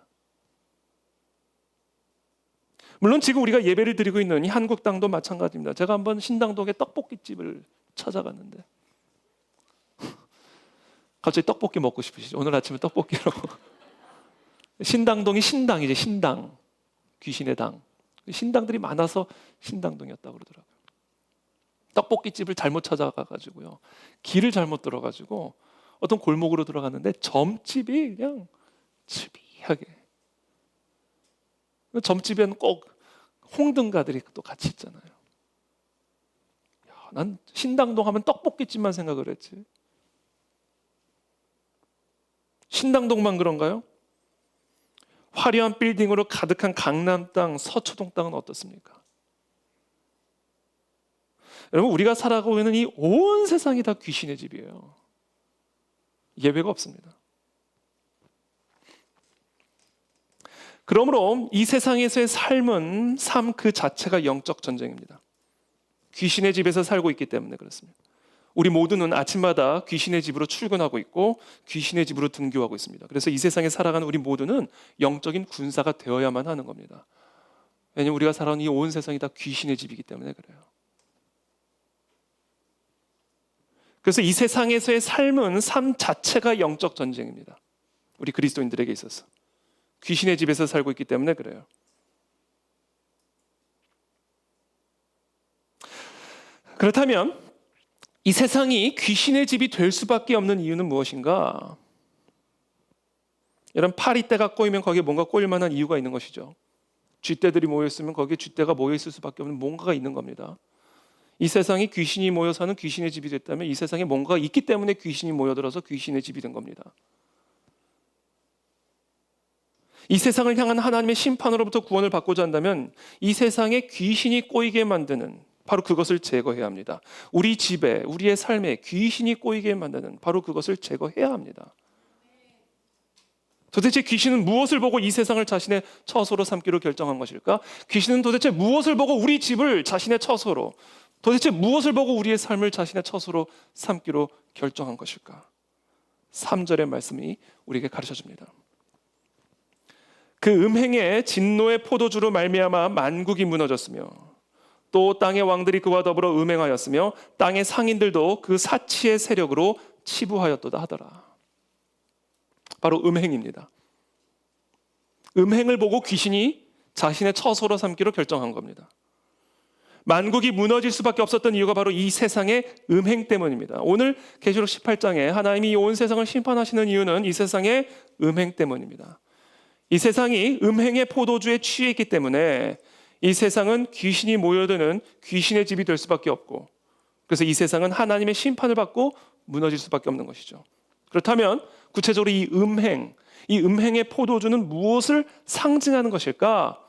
물론 지금 우리가 예배를 드리고 있는 이 한국 땅도 마찬가지입니다. 제가 한번 신당동에 떡볶이집을 찾아갔는데 갑자기 떡볶이 먹고 싶으시죠? 오늘 아침에 떡볶이라고. 신당동이 신당이죠. 신당. 귀신의 당. 신당들이 많아서 신당동이었다고 그러더라고요. 떡볶이집을 잘못 찾아가가지고요. 길을 잘못 들어가지고 어떤 골목으로 들어갔는데 점집이 그냥 츠비하게. 점집에는 꼭 홍등가들이 또 같이 있잖아요. 야, 난 신당동 하면 떡볶이집만 생각을 했지. 신당동만 그런가요? 화려한 빌딩으로 가득한 강남 땅, 서초동 땅은 어떻습니까? 여러분, 우리가 살아가고 있는 이 온 세상이 다 귀신의 집이에요. 예외가 없습니다. 그러므로 이 세상에서의 삶은 삶 그 자체가 영적 전쟁입니다. 귀신의 집에서 살고 있기 때문에 그렇습니다. 우리 모두는 아침마다 귀신의 집으로 출근하고 있고 귀신의 집으로 등교하고 있습니다. 그래서 이 세상에 살아가는 우리 모두는 영적인 군사가 되어야만 하는 겁니다. 왜냐하면 우리가 살아가는 이 온 세상이 다 귀신의 집이기 때문에 그래요. 그래서 이 세상에서의 삶은 삶 자체가 영적 전쟁입니다. 우리 그리스도인들에게 있어서. 귀신의 집에서 살고 있기 때문에 그래요. 그렇다면 이 세상이 귀신의 집이 될 수밖에 없는 이유는 무엇인가? 여러분, 파리떼가 꼬이면 거기에 뭔가 꼬일 만한 이유가 있는 것이죠. 쥐떼들이 모여있으면 거기에 쥐떼가 모여있을 수밖에 없는 뭔가가 있는 겁니다. 이 세상이 귀신이 모여 사는 귀신의 집이 됐다면 이 세상에 뭔가가 있기 때문에 귀신이 모여들어서 귀신의 집이 된 겁니다. 이 세상을 향한 하나님의 심판으로부터 구원을 받고자 한다면 이 세상에 귀신이 꼬이게 만드는 바로 그것을 제거해야 합니다. 우리 집에, 우리의 삶에 귀신이 꼬이게 만드는 바로 그것을 제거해야 합니다. 도대체 귀신은 무엇을 보고 이 세상을 자신의 처소로 삼기로 결정한 것일까? 귀신은 도대체 무엇을 보고 우리 집을 자신의 처소로, 도대체 무엇을 보고 우리의 삶을 자신의 처소로 삼기로 결정한 것일까? 3절의 말씀이 우리에게 가르쳐줍니다. 그 음행의 진노의 포도주로 말미암아 만국이 무너졌으며 또 땅의 왕들이 그와 더불어 음행하였으며 땅의 상인들도 그 사치의 세력으로 치부하였도다 하더라. 바로 음행입니다. 음행을 보고 귀신이 자신의 처소로 삼기로 결정한 겁니다. 만국이 무너질 수밖에 없었던 이유가 바로 이 세상의 음행 때문입니다. 오늘 계시록 18장에 하나님이 온 세상을 심판하시는 이유는 이 세상의 음행 때문입니다. 이 세상이 음행의 포도주에 취해 있기 때문에 이 세상은 귀신이 모여드는 귀신의 집이 될 수밖에 없고, 그래서 이 세상은 하나님의 심판을 받고 무너질 수밖에 없는 것이죠. 그렇다면 구체적으로 이 음행의 포도주는 무엇을 상징하는 것일까?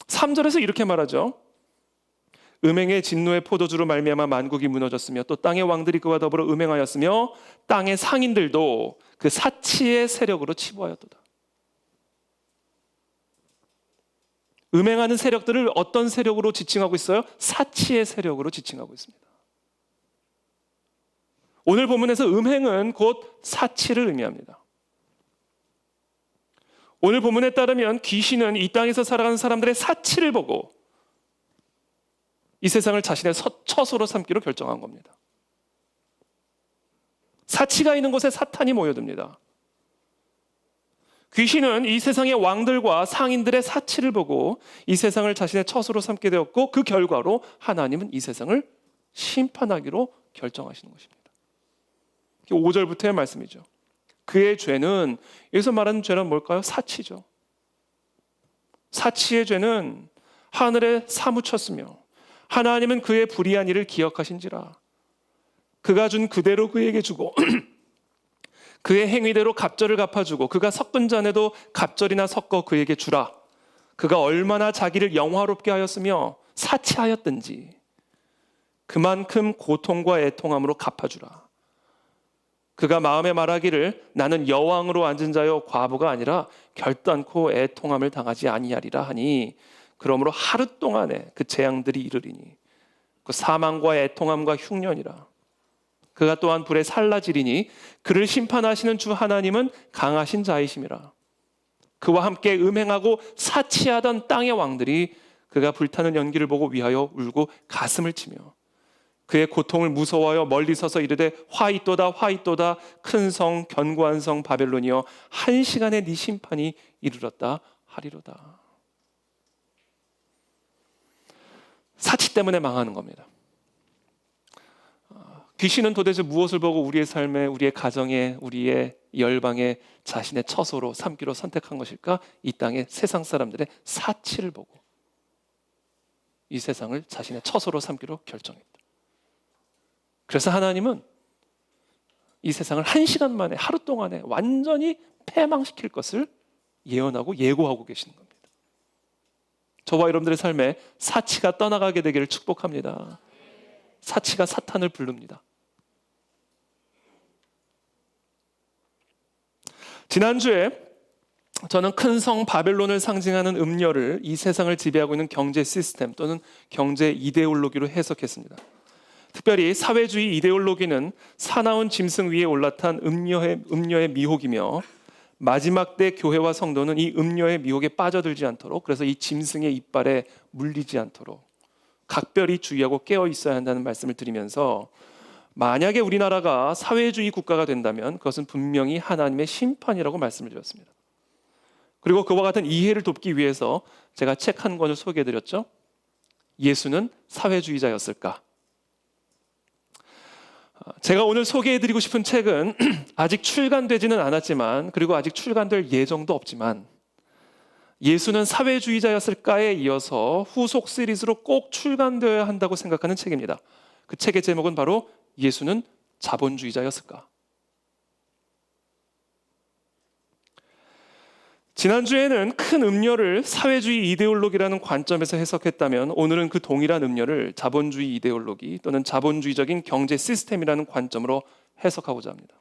3절에서 이렇게 말하죠. 음행의 진노의 포도주로 말미암아 만국이 무너졌으며 또 땅의 왕들이 그와 더불어 음행하였으며 땅의 상인들도 그 사치의 세력으로 치부하였도다. 음행하는 세력들을 어떤 세력으로 지칭하고 있어요? 사치의 세력으로 지칭하고 있습니다. 오늘 본문에서 음행은 곧 사치를 의미합니다. 오늘 본문에 따르면 귀신은 이 땅에서 살아가는 사람들의 사치를 보고 이 세상을 자신의 처소로 삼기로 결정한 겁니다. 사치가 있는 곳에 사탄이 모여듭니다. 귀신은 이 세상의 왕들과 상인들의 사치를 보고 이 세상을 자신의 처소로 삼게 되었고, 그 결과로 하나님은 이 세상을 심판하기로 결정하시는 것입니다. 5절부터의 말씀이죠. 그의 죄는, 여기서 말하는 죄는 뭘까요? 사치죠. 사치의 죄는 하늘에 사무쳤으며 하나님은 그의 불의한 일을 기억하신지라. 그가 준 그대로 그에게 주고 그의 행위대로 갑절을 갚아주고 그가 섞은 잔에도 갑절이나 섞어 그에게 주라. 그가 얼마나 자기를 영화롭게 하였으며 사치하였든지 그만큼 고통과 애통함으로 갚아주라. 그가 마음에 말하기를 나는 여왕으로 앉은 자여 과부가 아니라 결단코 애통함을 당하지 아니하리라 하니 그러므로 하루 동안에 그 재앙들이 이르리니 그 사망과 애통함과 흉년이라. 그가 또한 불에 살라지리니 그를 심판하시는 주 하나님은 강하신 자이심이라. 그와 함께 음행하고 사치하던 땅의 왕들이 그가 불타는 연기를 보고 위하여 울고 가슴을 치며 그의 고통을 무서워하여 멀리 서서 이르되 화이또다 화이또다 큰 성 견고한 성 바벨론이여 한 시간에 네 심판이 이르렀다 하리로다. 사치 때문에 망하는 겁니다. 귀신은 도대체 무엇을 보고 우리의 삶에, 우리의 가정에, 우리의 열방에 자신의 처소로 삼기로 선택한 것일까? 이 땅의 세상 사람들의 사치를 보고 이 세상을 자신의 처소로 삼기로 결정했다. 그래서 하나님은 이 세상을 한 시간 만에, 하루 동안에 완전히 패망시킬 것을 예언하고 예고하고 계시는 겁니다. 저와 여러분들의 삶에 사치가 떠나가게 되기를 축복합니다. 사치가 사탄을 부릅니다. 지난주에 저는 큰 성 바벨론을 상징하는 음녀를 이 세상을 지배하고 있는 경제 시스템 또는 경제 이데올로기로 해석했습니다. 특별히 사회주의 이데올로기는 사나운 짐승 위에 올라탄 음녀의 미혹이며 마지막 때 교회와 성도는 이 음녀의 미혹에 빠져들지 않도록, 그래서 이 짐승의 이빨에 물리지 않도록 각별히 주의하고 깨어 있어야 한다는 말씀을 드리면서, 만약에 우리나라가 사회주의 국가가 된다면 그것은 분명히 하나님의 심판이라고 말씀을 드렸습니다. 그리고 그와 같은 이해를 돕기 위해서 제가 책 한 권을 소개해드렸죠. 예수는 사회주의자였을까? 제가 오늘 소개해드리고 싶은 책은 아직 출간되지는 않았지만, 그리고 아직 출간될 예정도 없지만, 예수는 사회주의자였을까에 이어서 후속 시리즈로 꼭 출간되어야 한다고 생각하는 책입니다. 그 책의 제목은 바로 예수는 자본주의자였을까? 지난주에는 큰 음녀를 사회주의 이데올로기라는 관점에서 해석했다면, 오늘은 그 동일한 음녀를 자본주의 이데올로기 또는 자본주의적인 경제 시스템이라는 관점으로 해석하고자 합니다.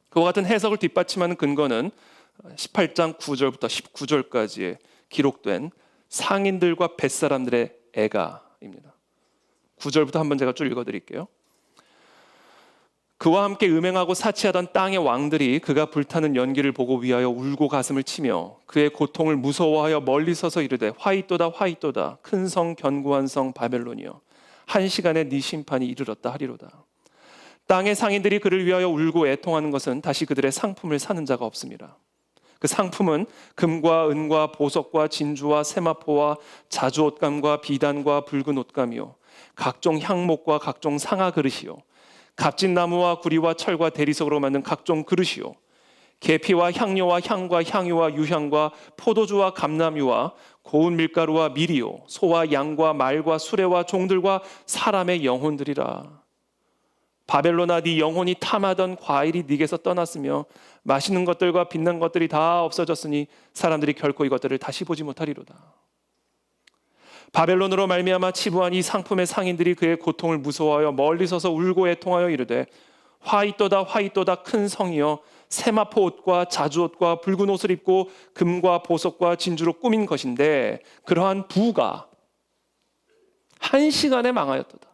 그와 같은 해석을 뒷받침하는 근거는 18장 9절부터 19절까지에 기록된 상인들과 뱃사람들의 애가입니다. 9절부터 한번 제가 쭉 읽어드릴게요. 그와 함께 음행하고 사치하던 땅의 왕들이 그가 불타는 연기를 보고 위하여 울고 가슴을 치며 그의 고통을 무서워하여 멀리 서서 이르되 화이또다 화이또다 큰 성 견고한 성 바벨론이여 한 시간에 네 심판이 이르렀다 하리로다. 땅의 상인들이 그를 위하여 울고 애통하는 것은 다시 그들의 상품을 사는 자가 없습니다. 그 상품은 금과 은과 보석과 진주와 세마포와 자주 옷감과 비단과 붉은 옷감이요 각종 향목과 각종 상아 그릇이요 값진 나무와 구리와 철과 대리석으로 만든 각종 그릇이요 계피와 향료와 향과 향유와 유향과 포도주와 감람유와 고운 밀가루와 밀이요 소와 양과 말과 수레와 종들과 사람의 영혼들이라. 바벨론아, 네 영혼이 탐하던 과일이 네게서 떠났으며 맛있는 것들과 빛난 것들이 다 없어졌으니 사람들이 결코 이것들을 다시 보지 못하리로다. 바벨론으로 말미암아 치부한 이 상품의 상인들이 그의 고통을 무서워하여 멀리 서서 울고 애통하여 이르되 화이또다 화이또다 큰 성이여 세마포 옷과 자주 옷과 붉은 옷을 입고 금과 보석과 진주로 꾸민 것인데 그러한 부가 한 시간에 망하였도다.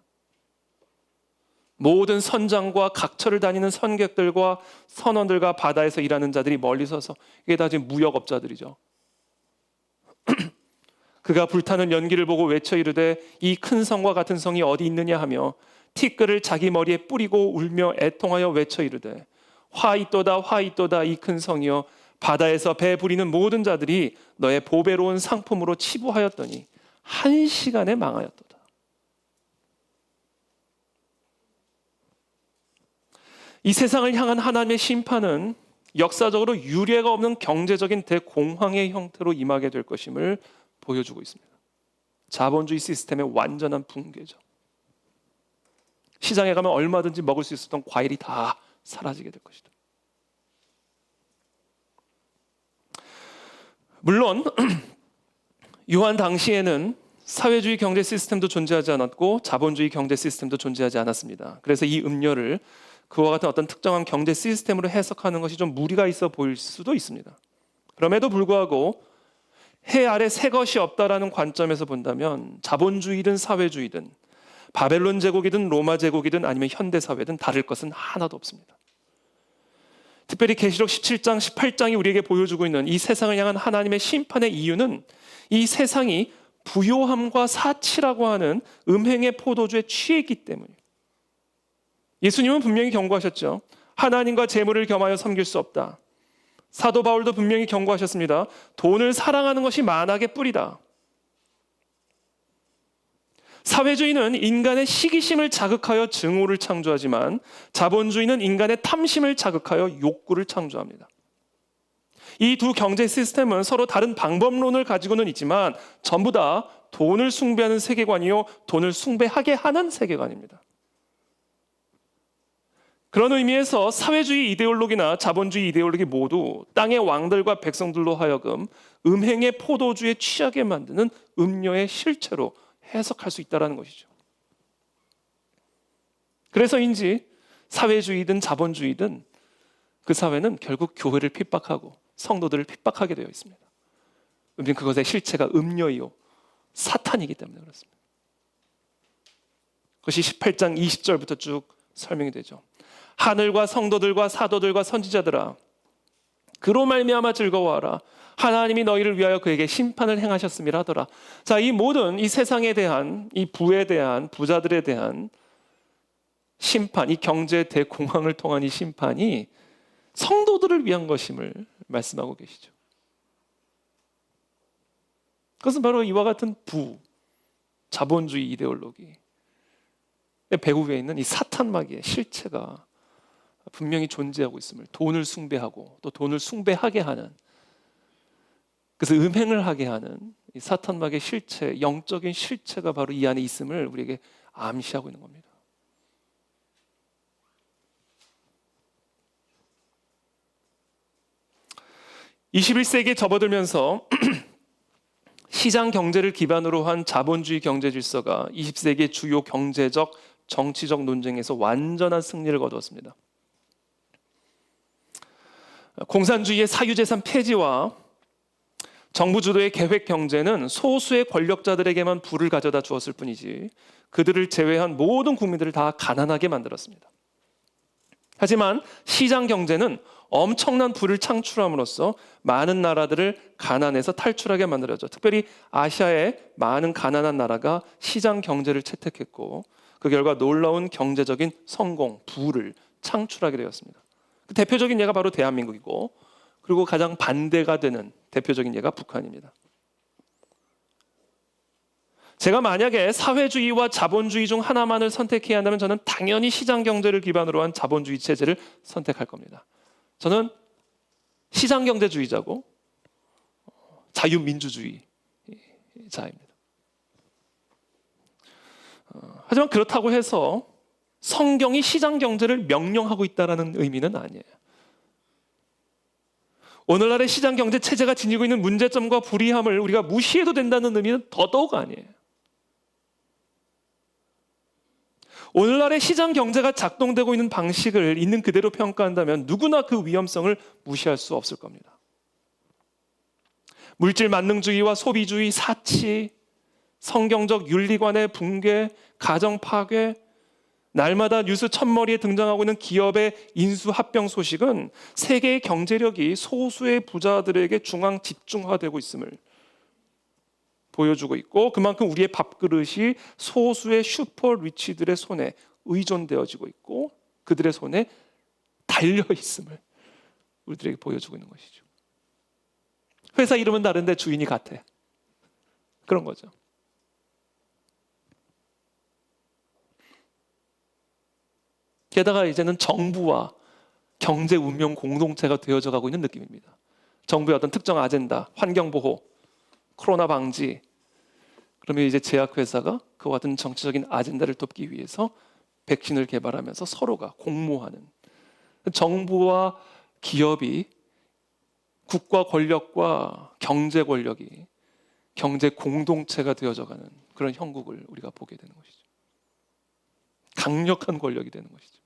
모든 선장과 각처를 다니는 선객들과 선원들과 바다에서 일하는 자들이 멀리 서서, 이게 다 지금 무역업자들이죠. 그가 불타는 연기를 보고 외쳐 이르되 이 큰 성과 같은 성이 어디 있느냐 하며 티끌을 자기 머리에 뿌리고 울며 애통하여 외쳐 이르되 화이또다 화이또다 이 큰 성이여 바다에서 배 부리는 모든 자들이 너의 보배로운 상품으로 치부하였더니 한 시간에 망하였도다. 이 세상을 향한 하나님의 심판은 역사적으로 유례가 없는 경제적인 대공황의 형태로 임하게 될 것임을 보여주고 있습니다. 자본주의 시스템의 완전한 붕괴죠. 시장에 가면 얼마든지 먹을 수 있었던 과일이 다 사라지게 될 것이다. 물론 요한 당시에는 사회주의 경제 시스템도 존재하지 않았고 자본주의 경제 시스템도 존재하지 않았습니다. 그래서 이 음료를 그와 같은 어떤 특정한 경제 시스템으로 해석하는 것이 좀 무리가 있어 보일 수도 있습니다. 그럼에도 불구하고 해 아래 새 것이 없다라는 관점에서 본다면 자본주의든 사회주의든 바벨론 제국이든 로마 제국이든 아니면 현대 사회든 다를 것은 하나도 없습니다. 특별히 계시록 17장, 18장이 우리에게 보여주고 있는 이 세상을 향한 하나님의 심판의 이유는 이 세상이 부요함과 사치라고 하는 음행의 포도주에 취해 있기 때문이에요. 예수님은 분명히 경고하셨죠. 하나님과 재물을 겸하여 섬길 수 없다. 사도 바울도 분명히 경고하셨습니다. 돈을 사랑하는 것이 만악의 뿌리다. 사회주의는 인간의 시기심을 자극하여 증오를 창조하지만 자본주의는 인간의 탐심을 자극하여 욕구를 창조합니다. 이 두 경제 시스템은 서로 다른 방법론을 가지고는 있지만 전부 다 돈을 숭배하는 세계관이요, 돈을 숭배하게 하는 세계관입니다. 그런 의미에서 사회주의 이데올로기나 자본주의 이데올로기 모두 땅의 왕들과 백성들로 하여금 음행의 포도주에 취하게 만드는 음료의 실체로 해석할 수 있다는 것이죠. 그래서인지 사회주의든 자본주의든 그 사회는 결국 교회를 핍박하고 성도들을 핍박하게 되어 있습니다. 왜냐하면 그것의 실체가 음료이요 사탄이기 때문에 그렇습니다. 그것이 18장 20절부터 쭉 설명이 되죠. 하늘과 성도들과 사도들과 선지자들아, 그로 말미암아 즐거워하라. 하나님이 너희를 위하여 그에게 심판을 행하셨음이라 하더라. 자, 이 모든 이 세상에 대한, 이 부에 대한, 부자들에 대한 심판, 이 경제 대공황을 통한 이 심판이 성도들을 위한 것임을 말씀하고 계시죠. 그것은 바로 이와 같은 부, 자본주의 이데올로기, 배후에 있는 이 사탄마귀의 실체가 분명히 존재하고 있음을, 돈을 숭배하고 또 돈을 숭배하게 하는, 그래서 음행을 하게 하는 이 사탄마귀의 실체, 영적인 실체가 바로 이 안에 있음을 우리에게 암시하고 있는 겁니다. (21세기에) 접어들면서 시장 경제를 기반으로 한 자본주의 경제 질서가 20세기의 주요 경제적, 정치적 논쟁에서 완전한 승리를 거두었습니다. 공산주의의 사유재산 폐지와 정부 주도의 계획 경제는 소수의 권력자들에게만 부를 가져다 주었을 뿐이지 그들을 제외한 모든 국민들을 다 가난하게 만들었습니다. 하지만 시장 경제는 엄청난 부를 창출함으로써 많은 나라들을 가난에서 탈출하게 만들었죠. 특별히 아시아의 많은 가난한 나라가 시장 경제를 채택했고 그 결과 놀라운 경제적인 성공, 부를 창출하게 되었습니다. 그 대표적인 예가 바로 대한민국이고, 그리고 가장 반대가 되는 대표적인 예가 북한입니다. 제가 만약에 사회주의와 자본주의 중 하나만을 선택해야 한다면 저는 당연히 시장 경제를 기반으로 한 자본주의 체제를 선택할 겁니다. 저는 시장 경제주의자고 자유민주주의자입니다. 하지만 그렇다고 해서 성경이 시장 경제를 명령하고 있다는 의미는 아니에요. 오늘날의 시장 경제 체제가 지니고 있는 문제점과 불이함을 우리가 무시해도 된다는 의미는 더더욱 아니에요. 오늘날의 시장 경제가 작동되고 있는 방식을 있는 그대로 평가한다면 누구나 그 위험성을 무시할 수 없을 겁니다. 물질 만능주의와 소비주의, 사치, 성경적 윤리관의 붕괴, 가정 파괴, 날마다 뉴스 첫머리에 등장하고 있는 기업의 인수 합병 소식은 세계의 경제력이 소수의 부자들에게 중앙 집중화되고 있음을 보여주고 있고, 그만큼 우리의 밥그릇이 소수의 슈퍼 리치들의 손에 의존되어지고 있고 그들의 손에 달려 있음을 우리들에게 보여주고 있는 것이죠. 회사 이름은 다른데 주인이 같아. 그런 거죠. 게다가 이제는 정부와 경제 운명 공동체가 되어져 가고 있는 느낌입니다. 정부의 어떤 특정 아젠다, 환경보호, 코로나 방지, 그러면 이제 제약회사가 그와 같은 정치적인 아젠다를 돕기 위해서 백신을 개발하면서 서로가 공모하는 정부와 기업이, 국가 권력과 경제 권력이 경제 공동체가 되어져가는 그런 형국을 우리가 보게 되는 것이죠. 강력한 권력이 되는 것이죠.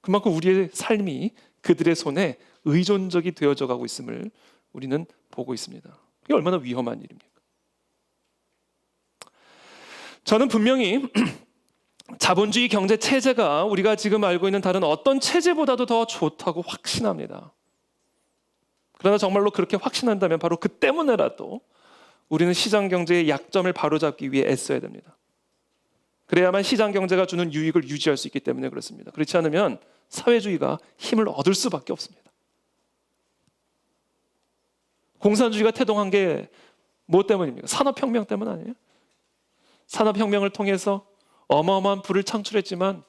그만큼 우리의 삶이 그들의 손에 의존적이 되어져 가고 있음을 우리는 보고 있습니다. 이게 얼마나 위험한 일입니까? 저는 분명히 자본주의 경제 체제가 우리가 지금 알고 있는 다른 어떤 체제보다도 더 좋다고 확신합니다. 그러나 정말로 그렇게 확신한다면 바로 그 때문에라도 우리는 시장 경제의 약점을 바로잡기 위해 애써야 됩니다. 그래야만 시장 경제가 주는 유익을 유지할 수 있기 때문에 그렇습니다. 그렇지 않으면 사회주의가 힘을 얻을 수밖에 없습니다. 공산주의가 태동한 게 뭐 때문입니까? 산업혁명 때문 아니에요? 산업혁명을 통해서 어마어마한 부를 창출했지만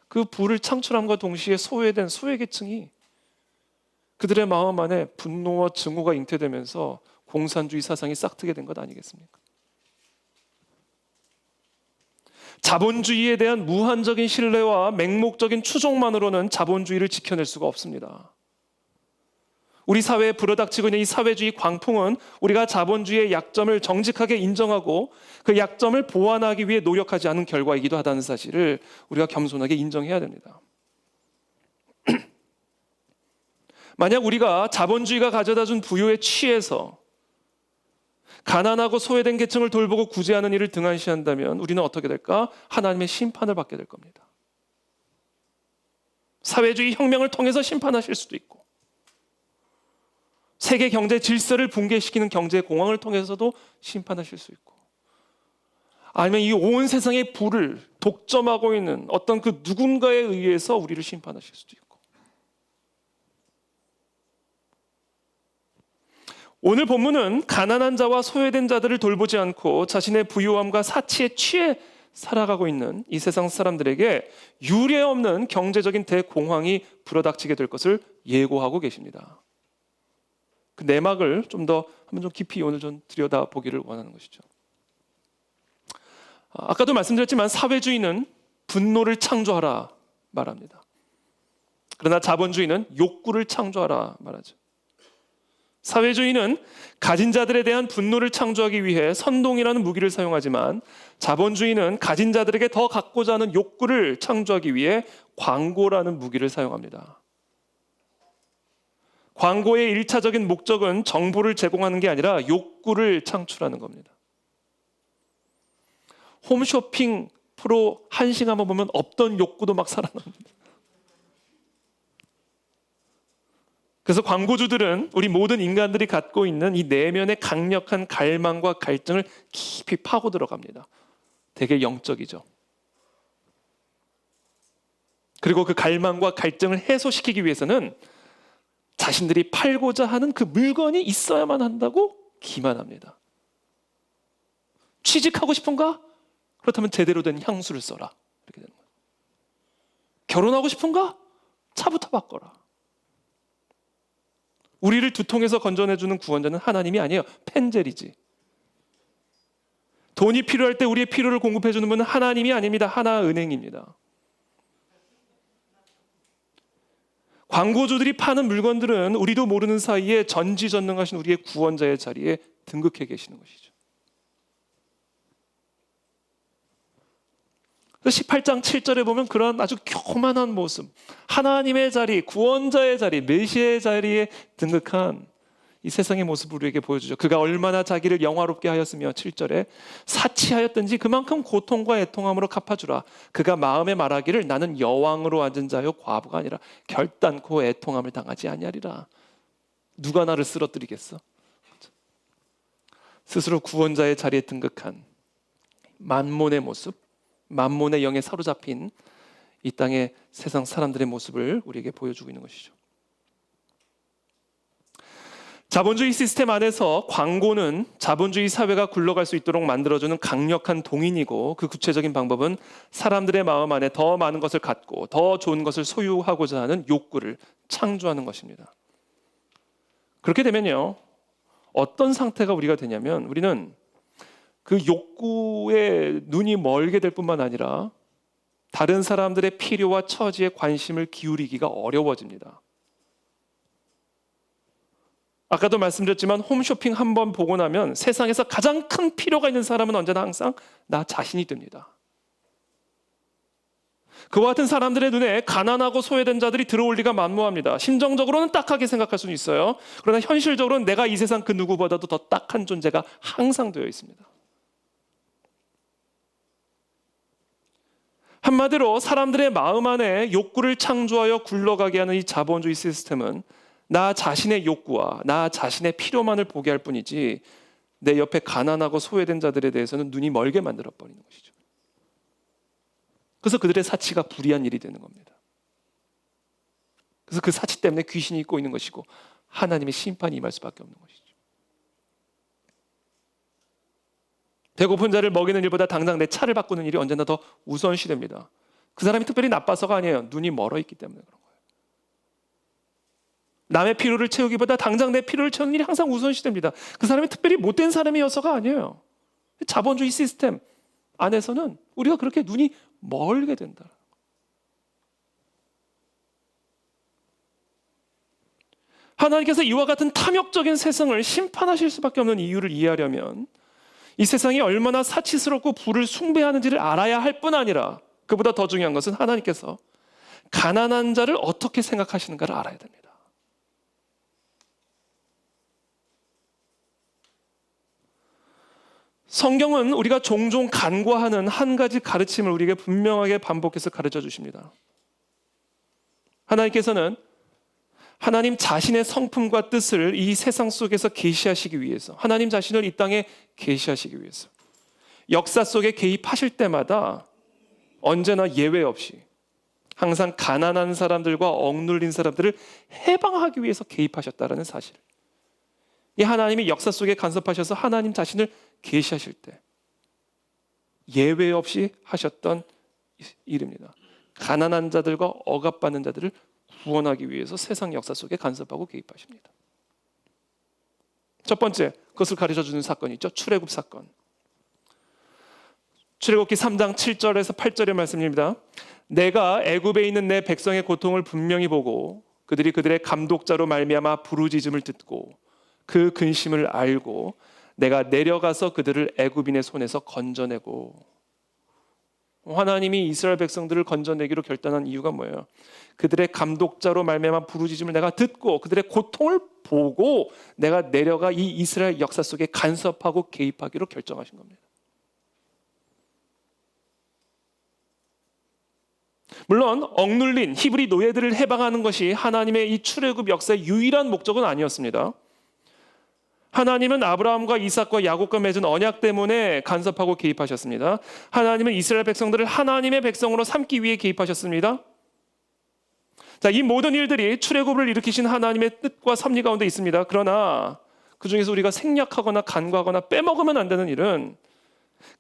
그 부를 창출함과 동시에 소외된 소외계층이 그들의 마음 안에 분노와 증오가 잉태되면서 공산주의 사상이 싹트게 된 것 아니겠습니까? 자본주의에 대한 무한적인 신뢰와 맹목적인 추종만으로는 자본주의를 지켜낼 수가 없습니다. 우리 사회에 불어닥치고 있는 이 사회주의 광풍은 우리가 자본주의의 약점을 정직하게 인정하고 그 약점을 보완하기 위해 노력하지 않은 결과이기도 하다는 사실을 우리가 겸손하게 인정해야 됩니다. 만약 우리가 자본주의가 가져다준 부유에 취해서 가난하고 소외된 계층을 돌보고 구제하는 일을 등한시한다면 우리는 어떻게 될까? 하나님의 심판을 받게 될 겁니다. 사회주의 혁명을 통해서 심판하실 수도 있고 세계 경제 질서를 붕괴시키는 경제 공황을 통해서도 심판하실 수 있고 아니면 이 온 세상의 부를 독점하고 있는 어떤 그 누군가에 의해서 우리를 심판하실 수도 있고 오늘 본문은 가난한 자와 소외된 자들을 돌보지 않고 자신의 부유함과 사치에 취해 살아가고 있는 이 세상 사람들에게 유례 없는 경제적인 대공황이 불어닥치게 될 것을 예고하고 계십니다. 그 내막을 한번 좀 깊이 오늘 좀 들여다보기를 원하는 것이죠. 아까도 말씀드렸지만 사회주의는 분노를 창조하라 말합니다. 그러나 자본주의는 욕구를 창조하라 말하죠. 사회주의는 가진 자들에 대한 분노를 창조하기 위해 선동이라는 무기를 사용하지만 자본주의는 가진 자들에게 더 갖고자 하는 욕구를 창조하기 위해 광고라는 무기를 사용합니다. 광고의 1차적인 목적은 정보를 제공하는 게 아니라 욕구를 창출하는 겁니다. 홈쇼핑 프로 한식 한번 보면 없던 욕구도 막 살아납니다. 그래서 광고주들은 우리 모든 인간들이 갖고 있는 이 내면의 강력한 갈망과 갈증을 깊이 파고 들어갑니다. 되게 영적이죠. 그리고 그 갈망과 갈증을 해소시키기 위해서는 자신들이 팔고자 하는 그 물건이 있어야만 한다고 기만합니다. 취직하고 싶은가? 그렇다면 제대로 된 향수를 써라. 이렇게 되는 거예요. 결혼하고 싶은가? 차부터 바꿔라. 우리를 두통에서 건져내주는 구원자는 하나님이 아니에요. 펜젤이지. 돈이 필요할 때 우리의 필요를 공급해주는 분은 하나님이 아닙니다. 하나은행입니다. 광고주들이 파는 물건들은 우리도 모르는 사이에 전지전능하신 우리의 구원자의 자리에 등극해 계시는 것이죠. 18장 7절에 보면 그런 아주 교만한 모습, 하나님의 자리, 구원자의 자리, 메시아의 자리에 등극한 이 세상의 모습을 우리에게 보여주죠. 그가 얼마나 자기를 영화롭게 하였으며 7절에 사치하였든지 그만큼 고통과 애통함으로 갚아주라. 그가 마음에 말하기를 나는 여왕으로 앉은 자요 과부가 아니라 결단코 애통함을 당하지 아니하리라. 누가 나를 쓰러뜨리겠어? 스스로 구원자의 자리에 등극한 만몬의 모습, 만몬의 영에 사로잡힌 이 땅의 세상 사람들의 모습을 우리에게 보여주고 있는 것이죠. 자본주의 시스템 안에서 광고는 자본주의 사회가 굴러갈 수 있도록 만들어주는 강력한 동인이고 그 구체적인 방법은 사람들의 마음 안에 더 많은 것을 갖고 더 좋은 것을 소유하고자 하는 욕구를 창조하는 것입니다. 그렇게 되면요, 어떤 상태가 우리가 되냐면 우리는 그 욕구에 눈이 멀게 될 뿐만 아니라 다른 사람들의 필요와 처지에 관심을 기울이기가 어려워집니다. 아까도 말씀드렸지만 홈쇼핑 한번 보고 나면 세상에서 가장 큰 필요가 있는 사람은 언제나 항상 나 자신이 됩니다. 그와 같은 사람들의 눈에 가난하고 소외된 자들이 들어올 리가 만무합니다. 심정적으로는 딱하게 생각할 수는 있어요. 그러나 현실적으로는 내가 이 세상 그 누구보다도 더 딱한 존재가 항상 되어 있습니다. 한마디로 사람들의 마음 안에 욕구를 창조하여 굴러가게 하는 이 자본주의 시스템은 나 자신의 욕구와 나 자신의 필요만을 보게 할 뿐이지 내 옆에 가난하고 소외된 자들에 대해서는 눈이 멀게 만들어버리는 것이죠. 그래서 그들의 사치가 불의한 일이 되는 겁니다. 그래서 그 사치 때문에 귀신이 있고 있는 것이고 하나님의 심판이 임할 수밖에 없는 것이죠. 배고픈 자를 먹이는 일보다 당장 내 차를 바꾸는 일이 언제나 더 우선시됩니다. 그 사람이 특별히 나빠서가 아니에요. 눈이 멀어 있기 때문에 그런 거예요. 남의 필요를 채우기보다 당장 내 필요를 채우는 일이 항상 우선시됩니다. 그 사람이 특별히 못된 사람이어서가 아니에요. 자본주의 시스템 안에서는 우리가 그렇게 눈이 멀게 된다. 하나님께서 이와 같은 탐욕적인 세상을 심판하실 수밖에 없는 이유를 이해하려면 이 세상이 얼마나 사치스럽고 부를 숭배하는지를 알아야 할 뿐 아니라 그보다 더 중요한 것은 하나님께서 가난한 자를 어떻게 생각하시는가를 알아야 됩니다. 성경은 우리가 종종 간과하는 한 가지 가르침을 우리에게 분명하게 반복해서 가르쳐 주십니다. 하나님께서는 하나님 자신의 성품과 뜻을 이 세상 속에서 계시하시기 위해서, 하나님 자신을 이 땅에 계시하시기 위해서 역사 속에 개입하실 때마다 언제나 예외 없이 항상 가난한 사람들과 억눌린 사람들을 해방하기 위해서 개입하셨다는 사실. 이 하나님이 역사 속에 간섭하셔서 하나님 자신을 계시하실 때 예외 없이 하셨던 일입니다. 가난한 자들과 억압받는 자들을 구원하기 위해서 세상 역사 속에 간섭하고 개입하십니다. 첫 번째, 그것을 가르쳐주는 사건이 있죠. 출애굽 사건. 출애굽기 3장 7절에서 8절의 말씀입니다. 내가 애굽에 있는 내 백성의 고통을 분명히 보고 그들이 그들의 감독자로 말미암아 부르짖음을 듣고 그 근심을 알고 내가 내려가서 그들을 애굽인의 손에서 건져내고. 하나님이 이스라엘 백성들을 건져내기로 결단한 이유가 뭐예요? 그들의 감독자로 말미암아 부르짖음을 내가 듣고 그들의 고통을 보고 내가 내려가 이 이스라엘 역사 속에 간섭하고 개입하기로 결정하신 겁니다. 물론 억눌린 히브리 노예들을 해방하는 것이 하나님의 이 출애굽 역사의 유일한 목적은 아니었습니다. 하나님은 아브라함과 이삭과 야곱과 맺은 언약 때문에 간섭하고 개입하셨습니다. 하나님은 이스라엘 백성들을 하나님의 백성으로 삼기 위해 개입하셨습니다. 자, 이 모든 일들이 출애굽을 일으키신 하나님의 뜻과 섭리 가운데 있습니다. 그러나 그 중에서 우리가 생략하거나 간과하거나 빼먹으면 안 되는 일은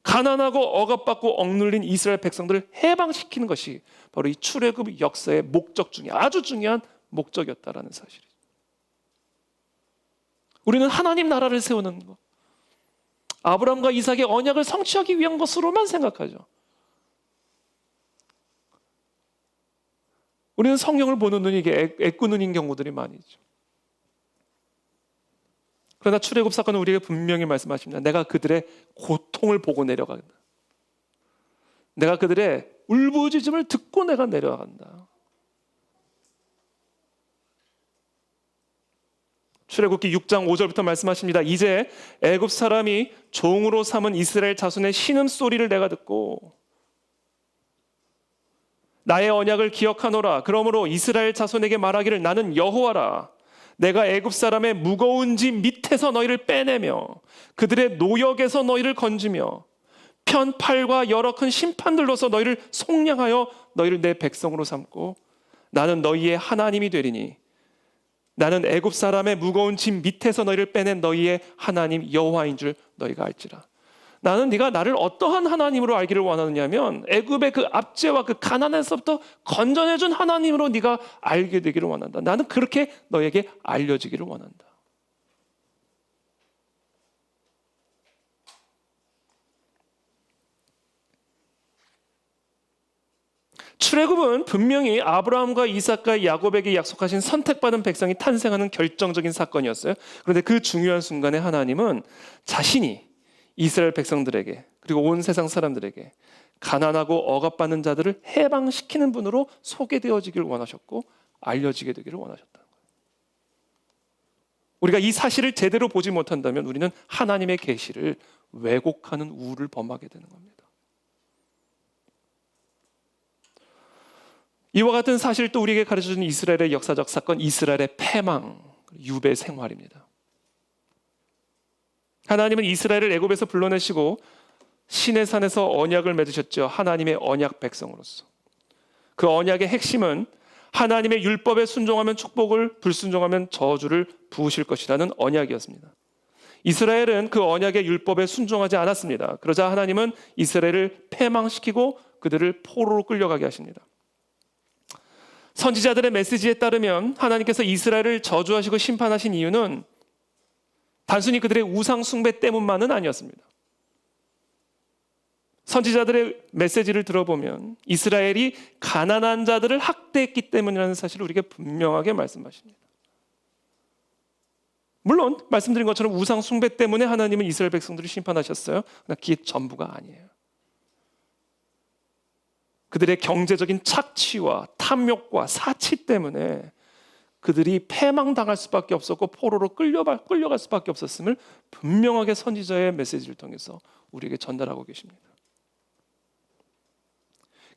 가난하고 억압받고 억눌린 이스라엘 백성들을 해방시키는 것이 바로 이 출애굽 역사의 목적 중에 아주 중요한 목적이었다라는 사실이죠. 우리는 하나님 나라를 세우는 것, 아브라함과 이삭의 언약을 성취하기 위한 것으로만 생각하죠. 우리는 성경을 보는 눈이 이게 애꾸 눈인 경우들이 많이 있죠. 그러나 출애굽 사건은 우리에게 분명히 말씀하십니다. 내가 그들의 고통을 보고 내려간다. 내가 그들의 울부짖음을 듣고 내가 내려간다. 출애굽기 6장 5절부터 말씀하십니다. 이제 애굽 사람이 종으로 삼은 이스라엘 자손의 신음소리를 내가 듣고 나의 언약을 기억하노라. 그러므로 이스라엘 자손에게 말하기를 나는 여호와라. 내가 애굽 사람의 무거운 짐 밑에서 너희를 빼내며 그들의 노역에서 너희를 건지며 편팔과 여러 큰 심판들로서 너희를 속량하여 너희를 내 백성으로 삼고 나는 너희의 하나님이 되리니 나는 애굽 사람의 무거운 짐 밑에서 너희를 빼낸 너희의 하나님 여호와인 줄 너희가 알지라. 나는 네가 나를 어떠한 하나님으로 알기를 원하느냐면 애굽의 그 압제와 그 가난에서부터 건져내준 하나님으로 네가 알게 되기를 원한다. 나는 그렇게 너에게 알려지기를 원한다. 출애굽은 분명히 아브라함과 이삭과 야곱에게 약속하신 선택받은 백성이 탄생하는 결정적인 사건이었어요. 그런데 그 중요한 순간에 하나님은 자신이 이스라엘 백성들에게 그리고 온 세상 사람들에게 가난하고 억압받는 자들을 해방시키는 분으로 소개되어지기를 원하셨고 알려지게 되기를 원하셨다는 거예요. 우리가 이 사실을 제대로 보지 못한다면 우리는 하나님의 계시를 왜곡하는 우를 범하게 되는 겁니다. 이와 같은 사실 또 우리에게 가르쳐주는 이스라엘의 역사적 사건, 이스라엘의 패망, 유배 생활입니다. 하나님은 이스라엘을 애굽에서 불러내시고 시내산에서 언약을 맺으셨죠. 하나님의 언약 백성으로서. 그 언약의 핵심은 하나님의 율법에 순종하면 축복을, 불순종하면 저주를 부으실 것이라는 언약이었습니다. 이스라엘은 그 언약의 율법에 순종하지 않았습니다. 그러자 하나님은 이스라엘을 패망시키고 그들을 포로로 끌려가게 하십니다. 선지자들의 메시지에 따르면 하나님께서 이스라엘을 저주하시고 심판하신 이유는 단순히 그들의 우상 숭배 때문만은 아니었습니다. 선지자들의 메시지를 들어보면 이스라엘이 가난한 자들을 학대했기 때문이라는 사실을 우리에게 분명하게 말씀하십니다. 물론 말씀드린 것처럼 우상 숭배 때문에 하나님은 이스라엘 백성들을 심판하셨어요. 그러나 그게 전부가 아니에요. 그들의 경제적인 착취와 탐욕과 사치 때문에 그들이 패망당할 수밖에 없었고 포로로 끌려갈 수밖에 없었음을 분명하게 선지자의 메시지를 통해서 우리에게 전달하고 계십니다.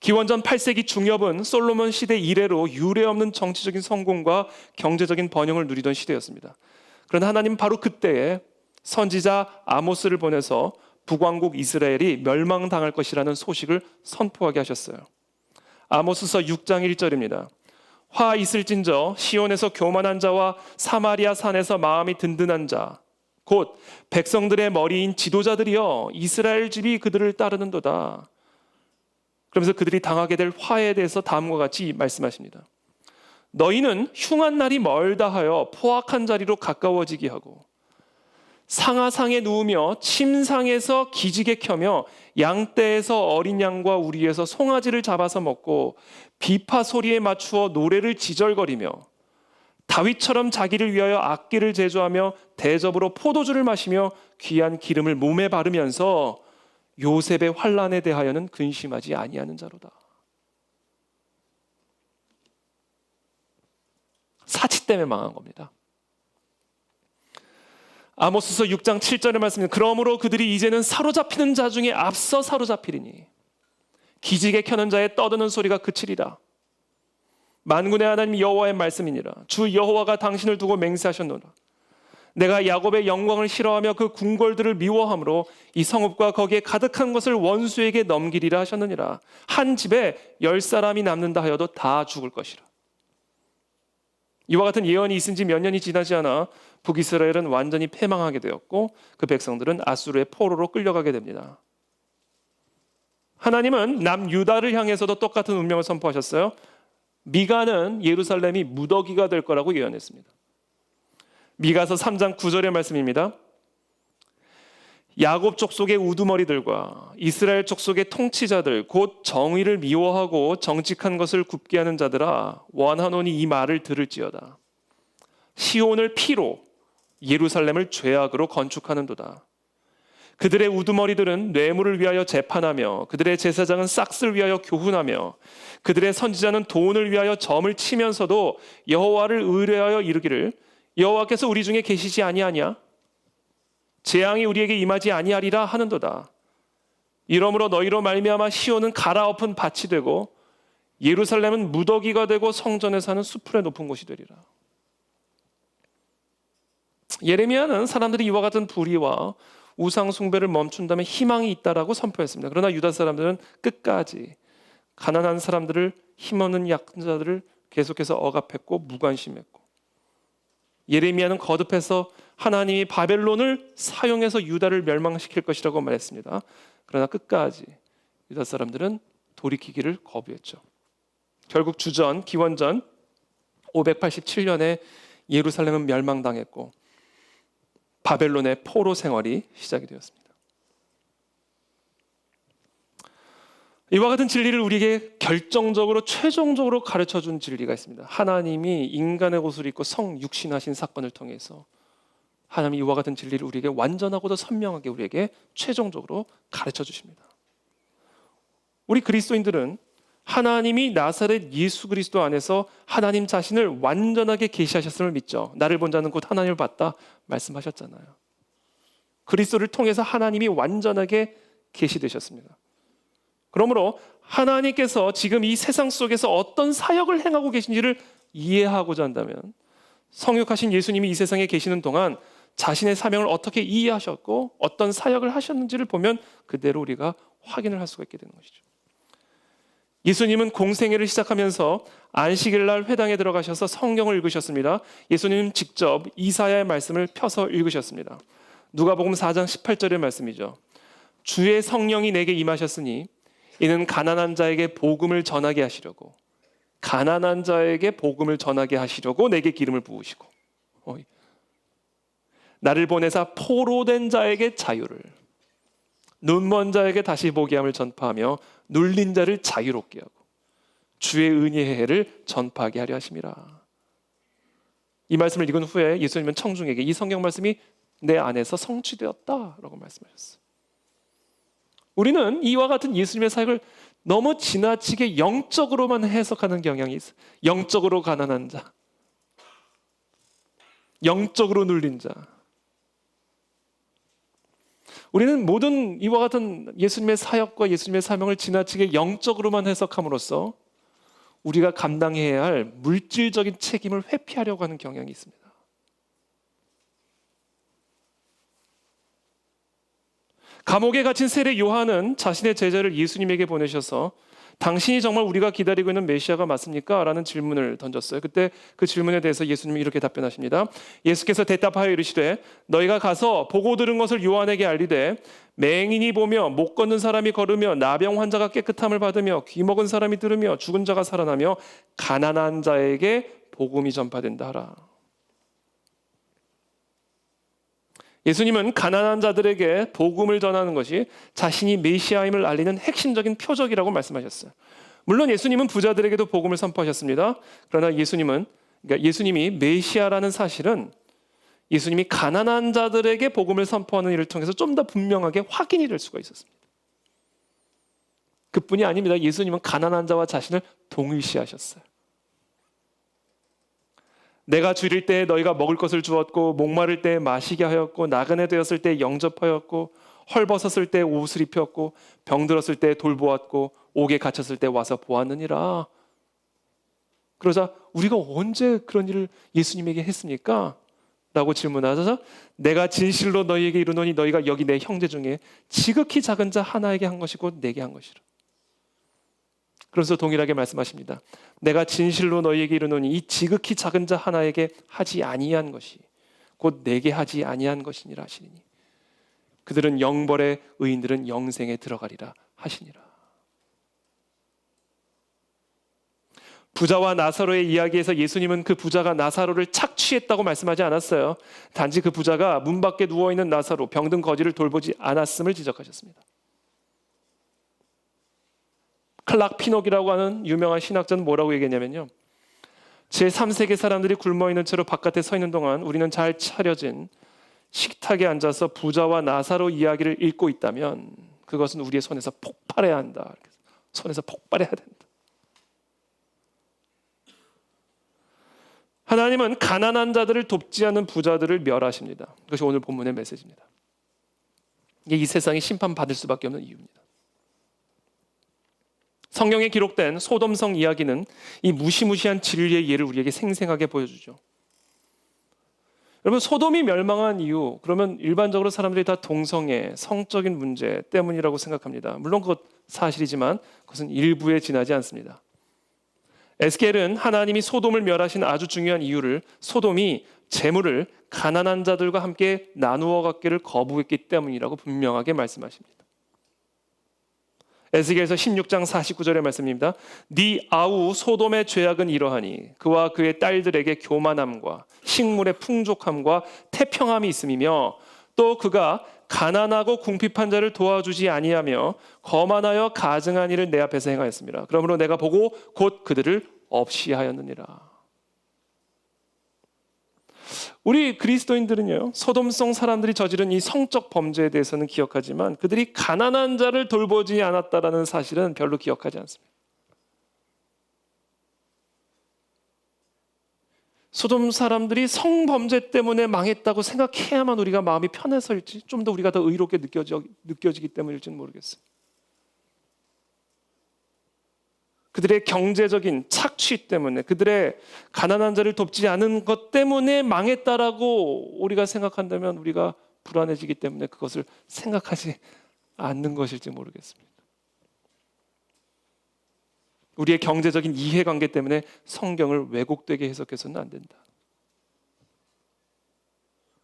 기원전 8세기 중엽은 솔로몬 시대 이래로 유례없는 정치적인 성공과 경제적인 번영을 누리던 시대였습니다. 그러나 하나님은 바로 그때에 선지자 아모스를 보내서 북왕국 이스라엘이 멸망당할 것이라는 소식을 선포하게 하셨어요. 아모스서 6장 1절입니다. 화 있을진저 시온에서 교만한 자와 사마리아 산에서 마음이 든든한 자 곧 백성들의 머리인 지도자들이여 이스라엘 집이 그들을 따르는도다. 그러면서 그들이 당하게 될 화에 대해서 다음과 같이 말씀하십니다. 너희는 흉한 날이 멀다 하여 포악한 자리로 가까워지게 하고 상하상에 누우며 침상에서 기지개 켜며 양떼에서 어린 양과 우리에서 송아지를 잡아서 먹고 비파 소리에 맞추어 노래를 지절거리며 다윗처럼 자기를 위하여 악기를 제조하며 대접으로 포도주를 마시며 귀한 기름을 몸에 바르면서 요셉의 환난에 대하여는 근심하지 아니하는 자로다. 사치 때문에 망한 겁니다. 아모스서 6장 7절의 말씀입니다. 그러므로 그들이 이제는 사로잡히는 자 중에 앞서 사로잡히리니 기지개 켜는 자의 떠드는 소리가 그치리라. 만군의 하나님 여호와의 말씀이니라. 주 여호와가 당신을 두고 맹세하셨노라. 내가 야곱의 영광을 싫어하며 그 궁궐들을 미워함으로 이 성읍과 거기에 가득한 것을 원수에게 넘기리라 하셨느니라. 한 집에 10사람이 남는다 하여도 다 죽을 것이라. 이와 같은 예언이 있은 지 몇 년이 지나지 않아 북이스라엘은 완전히 패망하게 되었고 그 백성들은 아수르의 포로로 끌려가게 됩니다. 하나님은 남유다를 향해서도 똑같은 운명을 선포하셨어요. 미가는 예루살렘이 무더기가 될 거라고 예언했습니다. 미가서 3장 9절의 말씀입니다. 야곱 족속의 우두머리들과 이스라엘 족속의 통치자들 곧 정의를 미워하고 정직한 것을 굽게 하는 자들아 원하노니 이 말을 들을지어다. 시온을 피로 예루살렘을 죄악으로 건축하는도다. 그들의 우두머리들은 뇌물을 위하여 재판하며 그들의 제사장은 싹스를 위하여 교훈하며 그들의 선지자는 돈을 위하여 점을 치면서도 여호와를 의뢰하여 이르기를 여호와께서 우리 중에 계시지 아니하냐? 재앙이 우리에게 임하지 아니하리라 하는도다. 이러므로 너희로 말미암아 시온은 갈아엎은 밭이 되고 예루살렘은 무더기가 되고 성전에 사는 수풀의 높은 곳이 되리라. 예레미야는 사람들이 이와 같은 불의와 우상 숭배를 멈춘다면 희망이 있다라고 선포했습니다. 그러나 유다 사람들은 끝까지 가난한 사람들을 힘없는 약자들을 계속해서 억압했고 무관심했고 예레미야는 거듭해서 하나님이 바벨론을 사용해서 유다를 멸망시킬 것이라고 말했습니다. 그러나 끝까지 유다 사람들은 돌이키기를 거부했죠. 결국 기원전 587년에 예루살렘은 멸망당했고 바벨론의 포로 생활이 시작이 되었습니다. 이와 같은 진리를 우리에게 결정적으로 최종적으로 가르쳐준 진리가 있습니다. 하나님이 인간의 옷을 입고 성육신하신 사건을 통해서 하나님이 이와 같은 진리를 우리에게 완전하고도 선명하게 우리에게 최종적으로 가르쳐 주십니다. 우리 그리스도인들은 하나님이 나사렛 예수 그리스도 안에서 하나님 자신을 완전하게 계시하셨음을 믿죠. 나를 본 자는 곧 하나님을 봤다 말씀하셨잖아요. 그리스도를 통해서 하나님이 완전하게 계시되셨습니다. 그러므로 하나님께서 지금 이 세상 속에서 어떤 사역을 행하고 계신지를 이해하고자 한다면 성육하신 예수님이 이 세상에 계시는 동안 자신의 사명을 어떻게 이해하셨고 어떤 사역을 하셨는지를 보면 그대로 우리가 확인을 할 수가 있게 되는 것이죠. 예수님은 공생애를 시작하면서 안식일 날 회당에 들어가셔서 성경을 읽으셨습니다. 예수님은 직접 이사야의 말씀을 펴서 읽으셨습니다. 누가복음 4장 18절의 말씀이죠. 주의 성령이 내게 임하셨으니 이는 가난한 자에게 복음을 전하게 하시려고 내게 기름을 부으시고 나를 보내사 포로된 자에게 자유를 눈먼 자에게 다시 보게 함을 전파하며 눌린 자를 자유롭게 하고 주의 은혜의 해를 전파하게 하려 하심이라. 이 말씀을 읽은 후에 예수님은 청중에게 이 성경 말씀이 내 안에서 성취되었다라고 말씀하셨어요. 우리는 이와 같은 예수님의 사역을 너무 지나치게 영적으로만 해석하는 경향이 있어요. 영적으로 가난한 자, 영적으로 눌린 자. 우리는 모든 이와 같은 예수님의 사역과 예수님의 사명을 지나치게 영적으로만 해석함으로써 우리가 감당해야 할 물질적인 책임을 회피하려고 하는 경향이 있습니다. 감옥에 갇힌 세례 요한은 자신의 제자를 예수님에게 보내셔서 당신이 정말 우리가 기다리고 있는 메시아가 맞습니까? 라는 질문을 던졌어요. 그때 그 질문에 대해서 예수님이 이렇게 답변하십니다. 예수께서 대답하여 이르시되 너희가 가서 보고 들은 것을 요한에게 알리되 맹인이 보며 못 걷는 사람이 걸으며 나병 환자가 깨끗함을 받으며 귀 먹은 사람이 들으며 죽은 자가 살아나며 가난한 자에게 복음이 전파된다 하라. 예수님은 가난한 자들에게 복음을 전하는 것이 자신이 메시아임을 알리는 핵심적인 표적이라고 말씀하셨어요. 물론 예수님은 부자들에게도 복음을 선포하셨습니다. 그러나 예수님이 메시아라는 사실은 예수님이 가난한 자들에게 복음을 선포하는 일을 통해서 좀 더 분명하게 확인이 될 수가 있었습니다. 그뿐이 아닙니다. 예수님은 가난한 자와 자신을 동일시하셨어요. 내가 줄일 때 너희가 먹을 것을 주었고 목마를 때 마시게 하였고 나그네 되었을 때 영접하였고 헐벗었을 때 옷을 입혔고 병들었을 때 돌보았고 옥에 갇혔을 때 와서 보았느니라. 그러자 우리가 언제 그런 일을 예수님에게 했습니까? 라고 질문하셔서 내가 진실로 너희에게 이르노니 너희가 여기 내 형제 중에 지극히 작은 자 하나에게 한 것이고 내게 한 것이라. 그래서 동일하게 말씀하십니다. 내가 진실로 너희에게 이르노니 이 지극히 작은 자 하나에게 하지 아니한 것이 곧 내게 하지 아니한 것이니라 하시니 그들은 영벌에 의인들은 영생에 들어가리라 하시니라. 부자와 나사로의 이야기에서 예수님은 그 부자가 나사로를 착취했다고 말씀하지 않았어요. 단지 그 부자가 문 밖에 누워있는 나사로 병든 거지를 돌보지 않았음을 지적하셨습니다. 클락 피녹이라고 하는 유명한 신학자는 뭐라고 얘기했냐면요. 제3세계 사람들이 굶어있는 채로 바깥에 서 있는 동안 우리는 잘 차려진 식탁에 앉아서 부자와 나사로 이야기를 읽고 있다면 그것은 우리의 손에서 폭발해야 한다. 손에서 폭발해야 된다. 하나님은 가난한 자들을 돕지 않는 부자들을 멸하십니다. 그것이 오늘 본문의 메시지입니다. 이게 이 세상이 심판받을 수밖에 없는 이유입니다. 성경에 기록된 소돔성 이야기는 이 무시무시한 진리의 예를 우리에게 생생하게 보여주죠. 여러분, 소돔이 멸망한 이유, 그러면 일반적으로 사람들이 다 동성애, 성적인 문제 때문이라고 생각합니다. 물론 그것 사실이지만 그것은 일부에 지나지 않습니다. 에스겔은 하나님이 소돔을 멸하신 아주 중요한 이유를 소돔이 재물을 가난한 자들과 함께 나누어 갖기를 거부했기 때문이라고 분명하게 말씀하십니다. 에스겔서 16장 49절의 말씀입니다. 네 아우 소돔의 죄악은 이러하니 그와 그의 딸들에게 교만함과 식물의 풍족함과 태평함이 있음이며 또 그가 가난하고 궁핍한 자를 도와주지 아니하며 거만하여 가증한 일을 내 앞에서 행하였습니다. 그러므로 내가 보고 곧 그들을 없이 하였느니라. 우리 그리스도인들은요, 소돔성 사람들이 저지른 이 성적 범죄에 대해서는 기억하지만 그들이 가난한 자를 돌보지 않았다라는 사실은 별로 기억하지 않습니다. 소돔 사람들이 성범죄 때문에 망했다고 생각해야만 우리가 마음이 편해서일지, 좀 더 우리가 더 의롭게 느껴지기 때문일지는 모르겠어요. 그들의 경제적인 착취 때문에, 그들의 가난한 자를 돕지 않은 것 때문에 망했다라고 우리가 생각한다면 우리가 불안해지기 때문에 그것을 생각하지 않는 것일지 모르겠습니다. 우리의 경제적인 이해관계 때문에 성경을 왜곡되게 해석해서는 안 된다.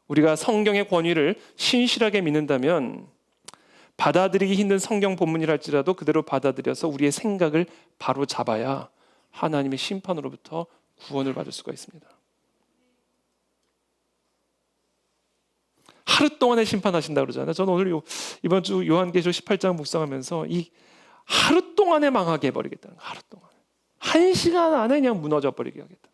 우리가 성경의 권위를 신실하게 믿는다면 받아들이기 힘든 성경 본문이랄지라도 그대로 받아들여서 우리의 생각을 바로 잡아야 하나님의 심판으로부터 구원을 받을 수가 있습니다. 하루 동안에 심판하신다고 그러잖아요. 저는 오늘 이번 주 요한계시록 18장 묵상하면서 이 하루 동안에 망하게 해버리겠다는 거예요. 하루 동안. 1시간 안에 그냥 무너져 버리게 하겠다.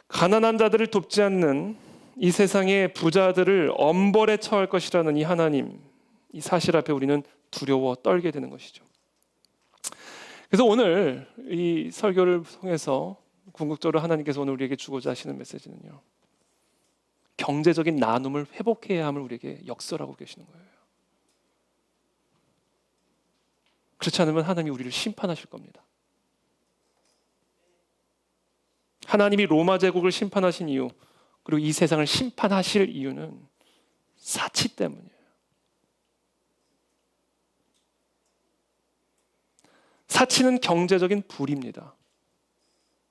가난한 자들을 돕지 않는 이 세상의 부자들을 엄벌에 처할 것이라는 이 하나님, 이 사실 앞에 우리는 두려워 떨게 되는 것이죠. 그래서 오늘 이 설교를 통해서 궁극적으로 하나님께서 오늘 우리에게 주고자 하시는 메시지는요, 경제적인 나눔을 회복해야 함을 우리에게 역설하고 계시는 거예요. 그렇지 않으면 하나님이 우리를 심판하실 겁니다. 하나님이 로마 제국을 심판하신 이유, 그리고 이 세상을 심판하실 이유는 사치 때문이에요. 사치는 경제적인 불입니다.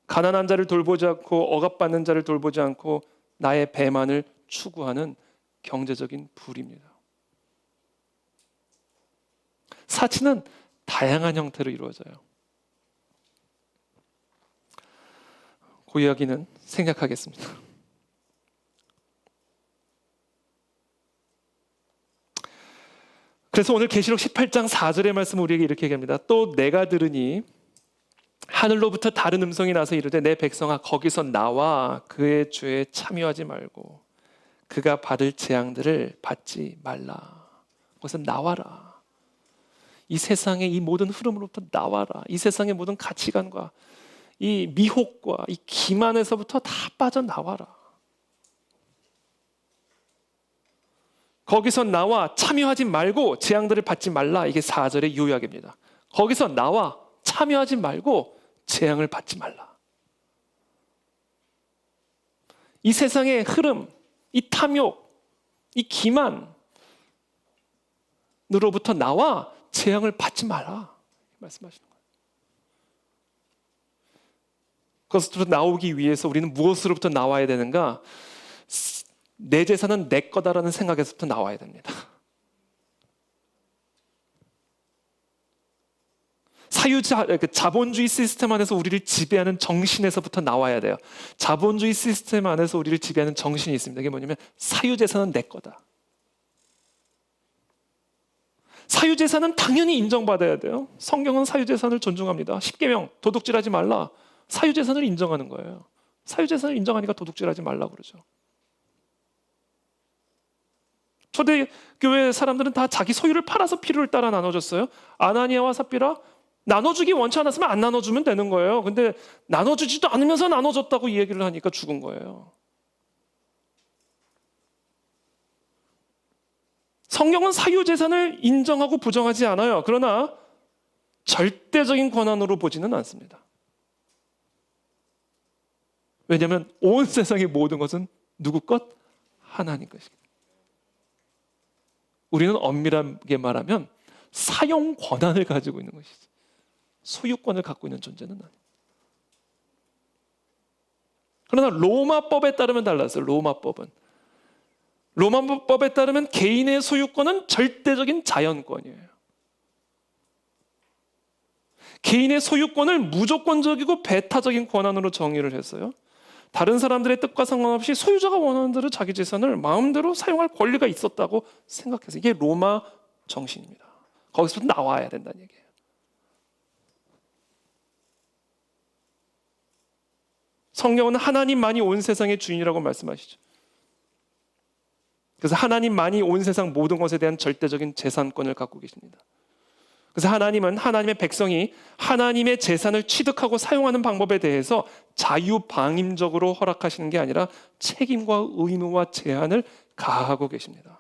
가난한 자를 돌보지 않고 억압받는 자를 돌보지 않고 나의 배만을 추구하는 경제적인 불입니다. 사치는 다양한 형태로 이루어져요. 그 이야기는 생략하겠습니다. 그래서 오늘 계시록 18장 4절의 말씀은 우리에게 이렇게 얘기합니다. 또 내가 들으니 하늘로부터 다른 음성이 나서 이르되 내 백성아 거기서 나와 그의 죄에 참여하지 말고 그가 받을 재앙들을 받지 말라. 그것은 나와라. 이 세상의 이 모든 흐름으로부터 나와라. 이 세상의 모든 가치관과 이 미혹과 이 기만에서부터 다 빠져나와라. 거기서 나와 참여하지 말고 재앙들을 받지 말라. 이게 4절의 요약입니다. 거기서 나와 참여하지 말고 재앙을 받지 말라. 이 세상의 흐름, 이 탐욕, 이 기만으로부터 나와 재앙을 받지 마라. 말씀하시는 거예요. 그것으로 나오기 위해서 우리는 무엇으로부터 나와야 되는가? 내 재산은 내 거다라는 생각에서부터 나와야 됩니다. 자본주의 시스템 안에서 우리를 지배하는 정신에서부터 나와야 돼요. 자본주의 시스템 안에서 우리를 지배하는 정신이 있습니다. 이게 뭐냐면 사유재산은 내 거다. 사유재산은 당연히 인정받아야 돼요. 성경은 사유재산을 존중합니다. 10계명 도둑질하지 말라. 사유재산을 인정하는 거예요. 사유재산을 인정하니까 도둑질하지 말라고 그러죠. 초대교회 사람들은 다 자기 소유를 팔아서 필요를 따라 나눠줬어요. 아나니아와 삽비라 나눠주기 원치 않았으면 안 나눠주면 되는 거예요. 근데 나눠주지도 않으면서 나눠줬다고 이 얘기를 하니까 죽은 거예요. 성경은 사유재산을 인정하고 부정하지 않아요. 그러나 절대적인 권한으로 보지는 않습니다. 왜냐하면 온 세상의 모든 것은 누구 것? 하나님 것이기. 우리는 엄밀하게 말하면 사용 권한을 가지고 있는 것이지 소유권을 갖고 있는 존재는 아니에요. 그러나 로마법에 따르면 달랐어요. 로마법에 따르면 개인의 소유권은 절대적인 자연권이에요. 개인의 소유권을 무조건적이고 배타적인 권한으로 정의를 했어요. 다른 사람들의 뜻과 상관없이 소유자가 원하는 대로 자기 재산을 마음대로 사용할 권리가 있었다고 생각해서 이게 로마 정신입니다. 거기서부터 나와야 된다는 얘기예요. 성경은 하나님만이 온 세상의 주인이라고 말씀하시죠. 그래서 하나님만이 온 세상 모든 것에 대한 절대적인 재산권을 갖고 계십니다. 그래서 하나님은 하나님의 백성이 하나님의 재산을 취득하고 사용하는 방법에 대해서 자유방임적으로 허락하시는 게 아니라 책임과 의무와 제한을 가하고 계십니다.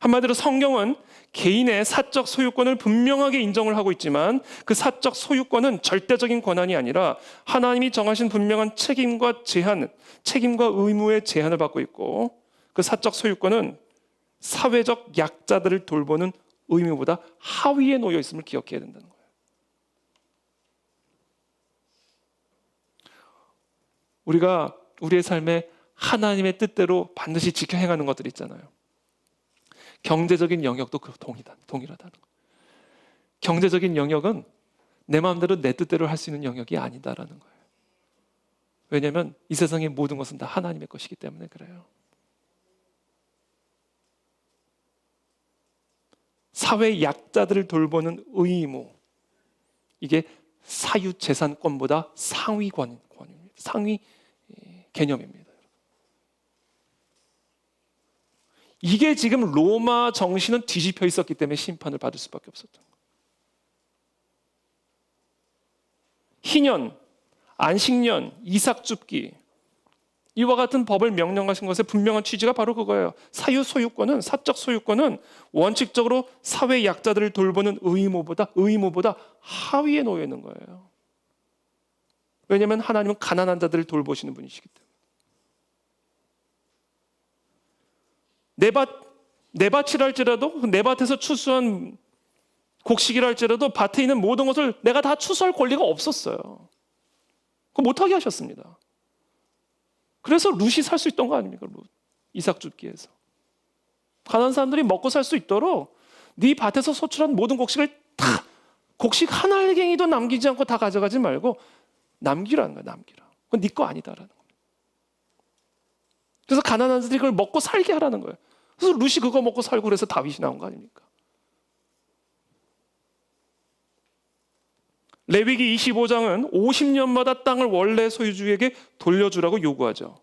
한마디로 성경은 개인의 사적 소유권을 분명하게 인정을 하고 있지만 그 사적 소유권은 절대적인 권한이 아니라 하나님이 정하신 분명한 책임과 의무의 제한을 받고 있고 그 사적 소유권은 사회적 약자들을 돌보는 의무보다 하위에 놓여 있음을 기억해야 된다는 거예요. 우리가 우리의 삶에 하나님의 뜻대로 반드시 지켜 행하는 것들 있잖아요. 경제적인 영역도 동일하다는 거예요. 경제적인 영역은 내 마음대로 내 뜻대로 할 수 있는 영역이 아니다라는 거예요. 왜냐하면 이 세상의 모든 것은 다 하나님의 것이기 때문에 그래요. 사회 약자들을 돌보는 의무, 이게 사유재산권보다 상위 권위입니다. 상위 개념입니다. 이게 지금 로마 정신은 뒤집혀 있었기 때문에 심판을 받을 수밖에 없었던 거예요. 희년, 안식년, 이삭줍기, 이와 같은 법을 명령하신 것의 분명한 취지가 바로 그거예요. 사유 소유권은, 사적 소유권은 원칙적으로 사회 약자들을 돌보는 의무보다 하위에 놓여 있는 거예요. 왜냐하면 하나님은 가난한 자들을 돌보시는 분이시기 때문에. 내 밭이랄지라도 내 밭에서 추수한 곡식이랄지라도 밭에 있는 모든 것을 내가 다 추수할 권리가 없었어요. 그거 못하게 하셨습니다. 그래서 룻이 살 수 있던 거 아닙니까? 룻. 이삭 줍기에서. 가난한 사람들이 먹고 살 수 있도록 네 밭에서 소출한 모든 곡식을 다, 곡식 한 알갱이도 남기지 않고 다 가져가지 말고 남기라는 거야. 남기라. 그건 네 거 아니다라는 거예요. 그래서 가난한 자들이 그걸 먹고 살게 하라는 거예요. 그래서 룻이 그거 먹고 살고 그래서 다윗이 나온 거 아닙니까? 레위기 25장은 50년마다 땅을 원래 소유주에게 돌려주라고 요구하죠.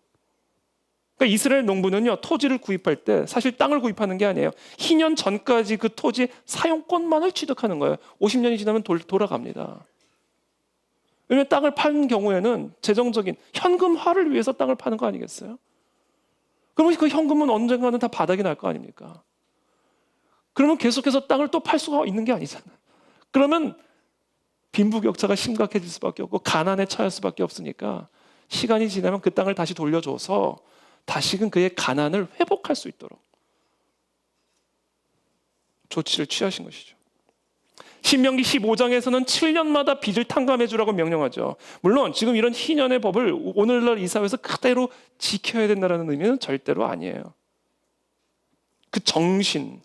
그러니까 이스라엘 농부는요, 토지를 구입할 때 사실 땅을 구입하는 게 아니에요. 희년 전까지 그 토지의 사용권만을 취득하는 거예요. 50년이 지나면 돌아갑니다. 왜냐하면 땅을 파는 경우에는 재정적인 현금화를 위해서 땅을 파는 거 아니겠어요? 그러면 그 현금은 언젠가는 다 바닥이 날 거 아닙니까? 그러면 계속해서 땅을 또 팔 수가 있는 게 아니잖아요. 그러면 빈부격차가 심각해질 수밖에 없고 가난에 처할 수밖에 없으니까 시간이 지나면 그 땅을 다시 돌려줘서 다시금 그의 가난을 회복할 수 있도록 조치를 취하신 것이죠. 신명기 15장에서는 7년마다 빚을 탕감해 주라고 명령하죠. 물론 지금 이런 희년의 법을 오늘날 이 사회에서 그대로 지켜야 된다는 의미는 절대로 아니에요. 그 정신,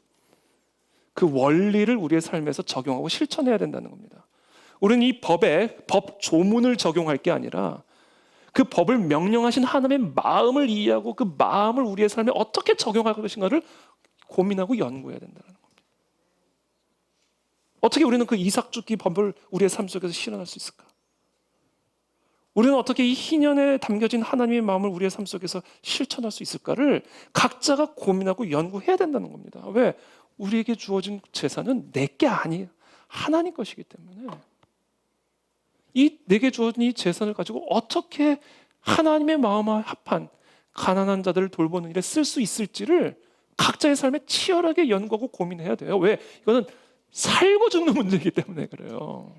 그 원리를 우리의 삶에서 적용하고 실천해야 된다는 겁니다. 우리는 이 법에 법 조문을 적용할 게 아니라 그 법을 명령하신 하나님의 마음을 이해하고 그 마음을 우리의 삶에 어떻게 적용할 것인가를 고민하고 연구해야 된다는 겁니다. 어떻게 우리는 그 이삭줍기 법을 우리의 삶 속에서 실현할 수 있을까? 우리는 어떻게 이 희년에 담겨진 하나님의 마음을 우리의 삶 속에서 실천할 수 있을까를 각자가 고민하고 연구해야 된다는 겁니다. 왜? 우리에게 주어진 재산은 내게 아니에요. 하나님 것이기 때문에 이 내게 주어진 이 재산을 가지고 어떻게 하나님의 마음과 합한 가난한 자들을 돌보는 일에 쓸 수 있을지를 각자의 삶에 치열하게 연구하고 고민해야 돼요. 왜? 이거는 살고 죽는 문제이기 때문에 그래요.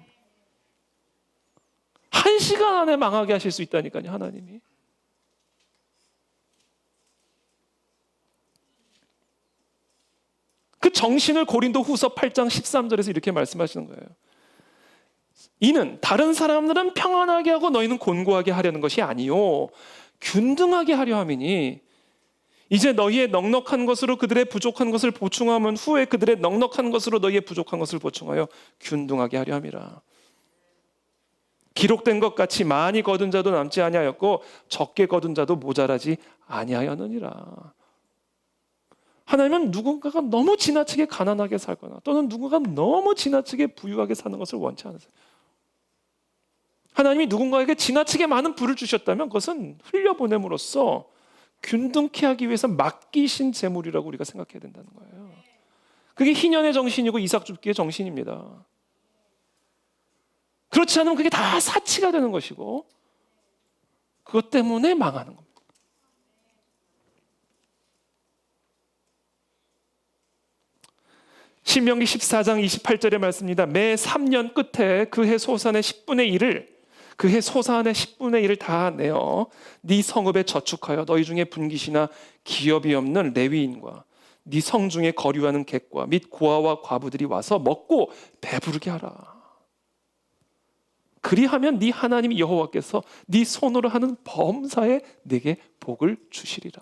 1시간 안에 망하게 하실 수 있다니까요, 하나님이. 그 정신을 고린도후서 8장 13절에서 이렇게 말씀하시는 거예요. 이는 다른 사람들은 평안하게 하고 너희는 곤고하게 하려는 것이 아니요 균등하게 하려 함이니 이제 너희의 넉넉한 것으로 그들의 부족한 것을 보충하면 후에 그들의 넉넉한 것으로 너희의 부족한 것을 보충하여 균등하게 하려 함이라. 기록된 것 같이 많이 거둔 자도 남지 아니하였고 적게 거둔 자도 모자라지 아니하였느니라. 하나님은 누군가가 너무 지나치게 가난하게 살거나 또는 누군가가 너무 지나치게 부유하게 사는 것을 원치 않으세요. 하나님이 누군가에게 지나치게 많은 부를 주셨다면 그것은 흘려보냄으로써 균등케 하기 위해서 맡기신 재물이라고 우리가 생각해야 된다는 거예요. 그게 희년의 정신이고 이삭줍기의 정신입니다. 그렇지 않으면 그게 다 사치가 되는 것이고 그것 때문에 망하는 겁니다. 신명기 14장 28절의 말씀입니다. 매 3년 끝에 그 해 소산의 10분의 1을 그 해 소산의 10분의 1을 다 내어 네 성읍에 저축하여 너희 중에 분깃이나 기업이 없는 레위인과 네 성 중에 거류하는 객과 및 고아와 과부들이 와서 먹고 배부르게 하라. 그리하면 네 하나님 여호와께서 네 손으로 하는 범사에 네게 복을 주시리라.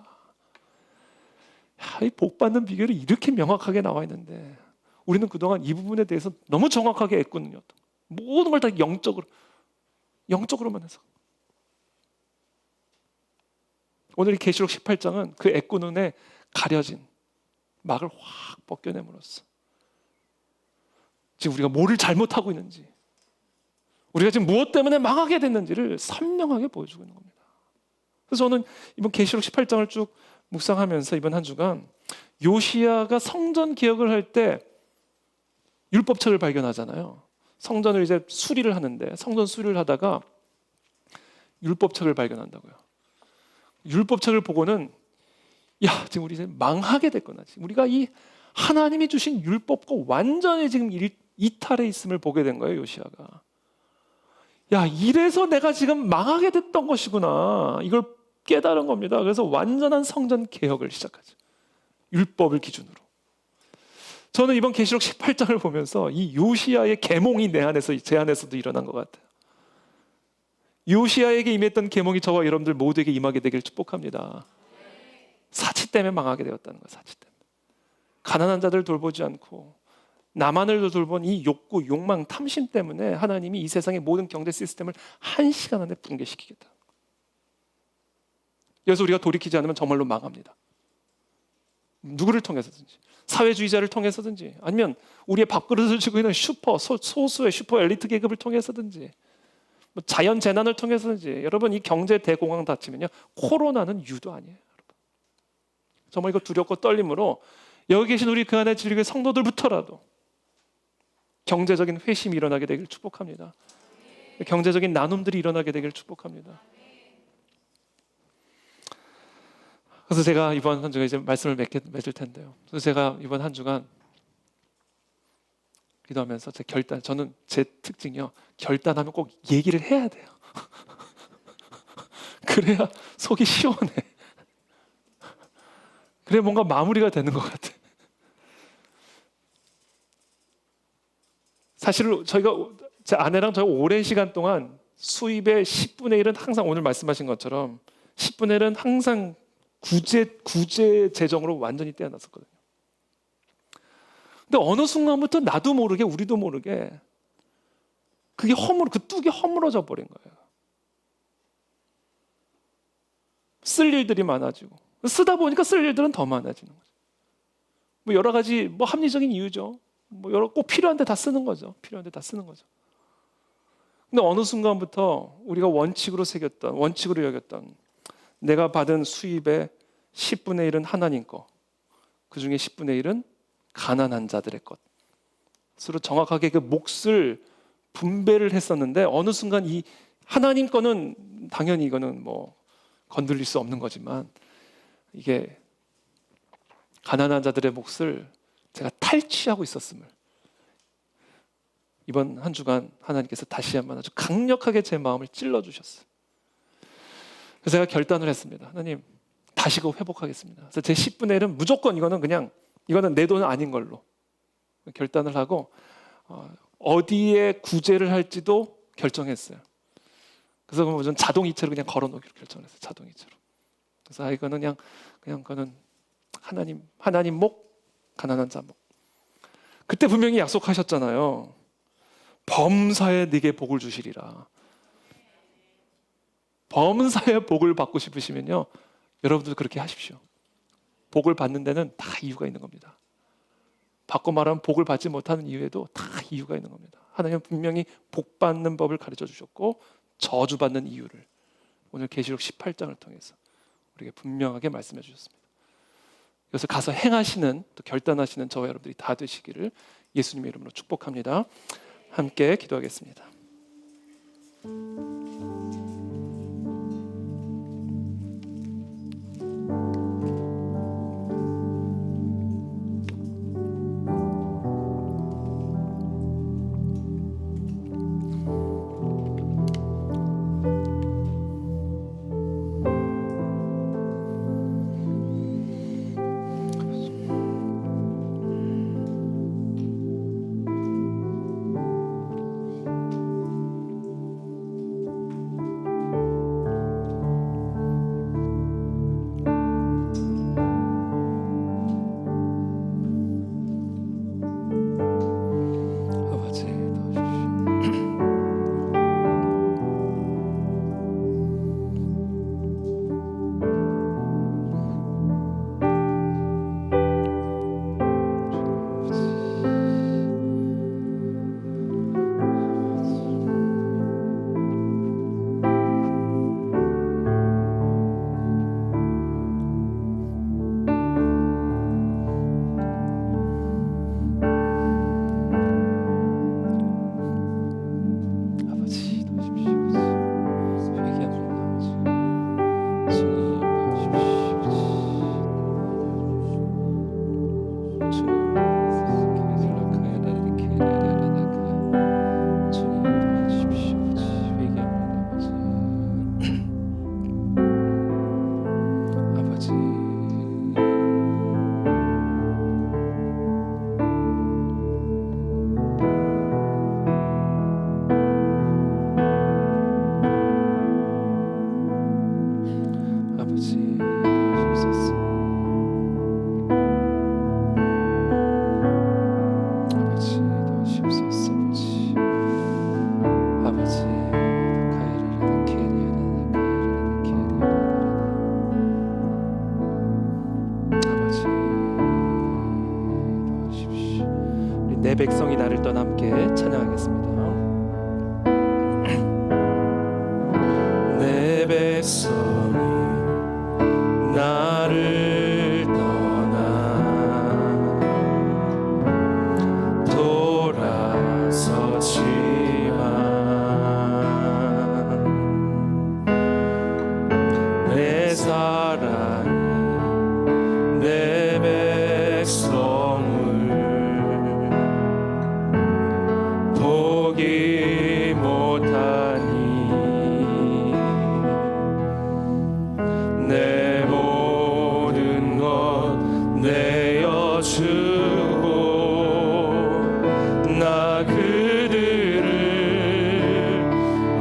이 복 받는 비결이 이렇게 명확하게 나와 있는데 우리는 그동안 이 부분에 대해서 너무 정확하게 애꾸는요. 모든 걸 다 영적으로만 해서. 오늘 이 계시록 18장은 그 애꾸눈에 가려진 막을 확 벗겨냄으로써 지금 우리가 뭐를 잘못하고 있는지, 우리가 지금 무엇 때문에 망하게 됐는지를 선명하게 보여주고 있는 겁니다. 그래서 저는 이번 계시록 18장을 쭉 묵상하면서 이번 한 주간 요시야가 성전 개혁을 할 때 율법책을 발견하잖아요. 성전을 이제 수리를 하는데 성전 수리를 하다가 율법책을 발견한다고요. 율법책을 보고는 야, 지금 우리 이제 망하게 됐구나. 지금 우리가 이 하나님이 주신 율법과 완전히 지금 이탈해 있음을 보게 된 거예요, 요시야가. 야, 이래서 내가 지금 망하게 됐던 것이구나. 이걸 깨달은 겁니다. 그래서 완전한 성전 개혁을 시작하죠. 율법을 기준으로. 저는 이번 계시록 18장을 보면서 이 요시야의 계몽이 제 안에서도 일어난 것 같아요. 요시야에게 임했던 계몽이 저와 여러분들 모두에게 임하게 되길 축복합니다. 사치 때문에 망하게 되었다는 거예요. 사치 때문에. 가난한 자들 돌보지 않고 나만을 돌본 이 욕구, 욕망, 탐심 때문에 하나님이 이 세상의 모든 경제 시스템을 1시간 안에 붕괴시키겠다. 그래서 우리가 돌이키지 않으면 정말로 망합니다. 누구를 통해서든지, 사회주의자를 통해서든지, 아니면 우리의 밥그릇을 쥐고 있는 소수의 슈퍼 엘리트 계급을 통해서든지, 자연 재난을 통해서든지. 여러분, 이 경제 대공황 닥치면요, 코로나는 유도 아니에요. 여러분. 정말 이거 두렵고 떨림으로 여기 계신 우리 그 안에 진리교회 성도들부터라도 경제적인 회심이 일어나게 되길 축복합니다. 경제적인 나눔들이 일어나게 되길 축복합니다. 그래서 제가 이번 한 주간 이제 말씀을 맺을 텐데요. 그래서 제가 이번 한 주간 기도하면서 저는 제 특징이요, 결단하면 꼭 얘기를 해야 돼요. 그래야 속이 시원해. 그래 뭔가 마무리가 되는 것 같아. 사실 제 아내랑 저희가 오랜 시간 동안 수입의 10분의 1은 항상 오늘 말씀하신 것처럼 10분의 1은 항상 구제 재정으로 완전히 떼어놨었거든요. 근데 어느 순간부터 나도 모르게 우리도 모르게 그게 그 뚝이 허물어져 버린 거예요. 쓸 일들이 많아지고 쓰다 보니까 쓸 일들은 더 많아지는 거죠. 뭐 여러 가지 합리적인 이유죠. 꼭 필요한데 다 쓰는 거죠. 필요한데 다 쓰는 거죠. 근데 어느 순간부터 우리가 원칙으로 여겼던 내가 받은 수입의 10분의 1은 하나님 거, 그 중에 10분의 1은 가난한 자들의 것으로 정확하게 그 몫을 분배를 했었는데 어느 순간 이 하나님 거는 당연히 이거는 건들릴 수 없는 거지만 이게 가난한 자들의 몫을 제가 탈취하고 있었음을 이번 한 주간 하나님께서 다시 한번 아주 강력하게 제 마음을 찔러주셨어요. 그래서 제가 결단을 했습니다. 하나님, 다시 그거 회복하겠습니다. 그래서 제 10분의 1은 무조건 이거는 내 돈은 아닌 걸로 결단을 하고 어디에 구제를 할지도 결정했어요. 그래서 저는 자동이체로 그냥 걸어놓기로 결정했어요. 자동이체로. 그래서 이거는 그거는 하나님 목, 가난한 자 목. 그때 분명히 약속하셨잖아요. 범사에 네게 복을 주시리라. 범사에 복을 받고 싶으시면요, 여러분들 그렇게 하십시오. 복을 받는 데는 다 이유가 있는 겁니다. 바꿔 말하면 복을 받지 못하는 이유에도 다 이유가 있는 겁니다. 하나님은 분명히 복 받는 법을 가르쳐 주셨고 저주 받는 이유를 오늘 계시록 18장을 통해서 우리에게 분명하게 말씀해 주셨습니다. 그래서 가서 행하시는, 또 결단하시는 저와 여러분들이 다 되시기를 예수님의 이름으로 축복합니다. 함께 기도하겠습니다. 내 백성이 나를 떠나 함께 찬양하겠습니다. 내 백성이 나를 떠나 돌아서지만 내 사랑이 내 백성을 보기 못하니 내 모든 것 내어주고 나 그들을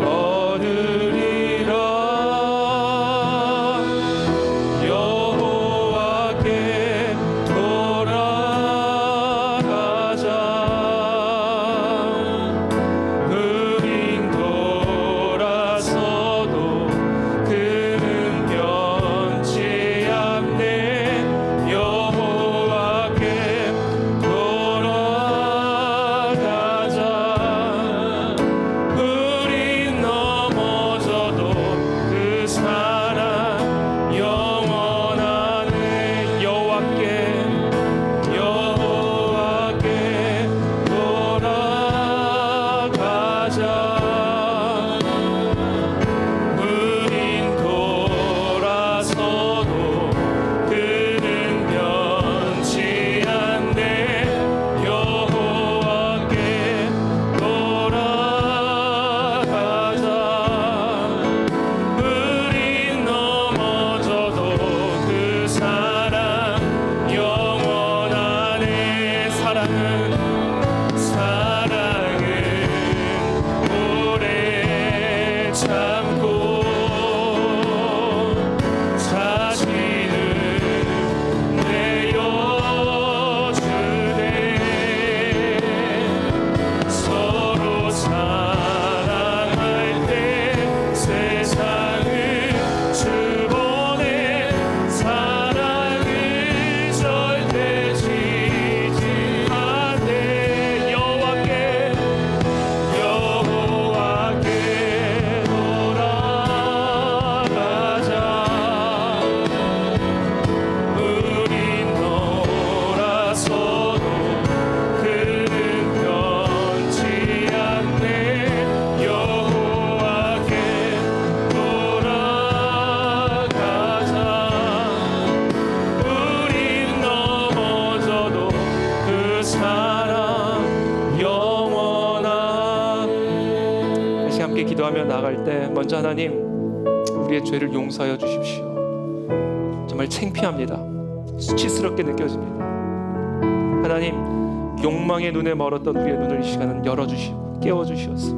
얻으리라. 여호와께 돌아가자. 돌아서도 그는 변치 않네. 여호와께 돌아가자. 기도하며 나갈 때 먼저 하나님 우리의 죄를 용서하여 주십시오. 정말 창피합니다. 수치스럽게 느껴집니다. 하나님 욕망의 눈에 멀었던 우리의 눈을 이 시간은 열어주시고 깨워주시옵소서.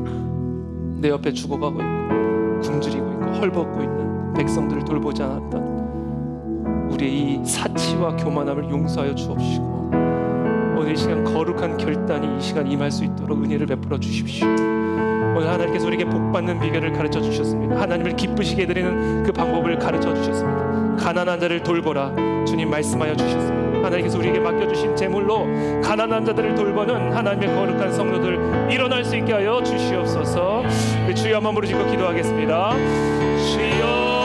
내 옆에 죽어가고 있고 굶주리고 있고 헐벗고 있는 백성들을 돌보지 않았던 우리의 이 사치와 교만함을 용서하여 주옵시고 오늘 이 시간 거룩한 결단이 이 시간 임할 수 있도록 은혜를 베풀어 주십시오. 오늘 하나님께서 우리에게 복받는 비결을 가르쳐 주셨습니다. 하나님을 기쁘시게 해드리는 그 방법을 가르쳐 주셨습니다. 가난한 자를 돌보라 주님 말씀하여 주셨습니다. 하나님께서 우리에게 맡겨주신 제물로 가난한 자들을 돌보는 하나님의 거룩한 성도들 일어날 수 있게 하여 주시옵소서. 주여 한번 부르짖고 기도하겠습니다. 주여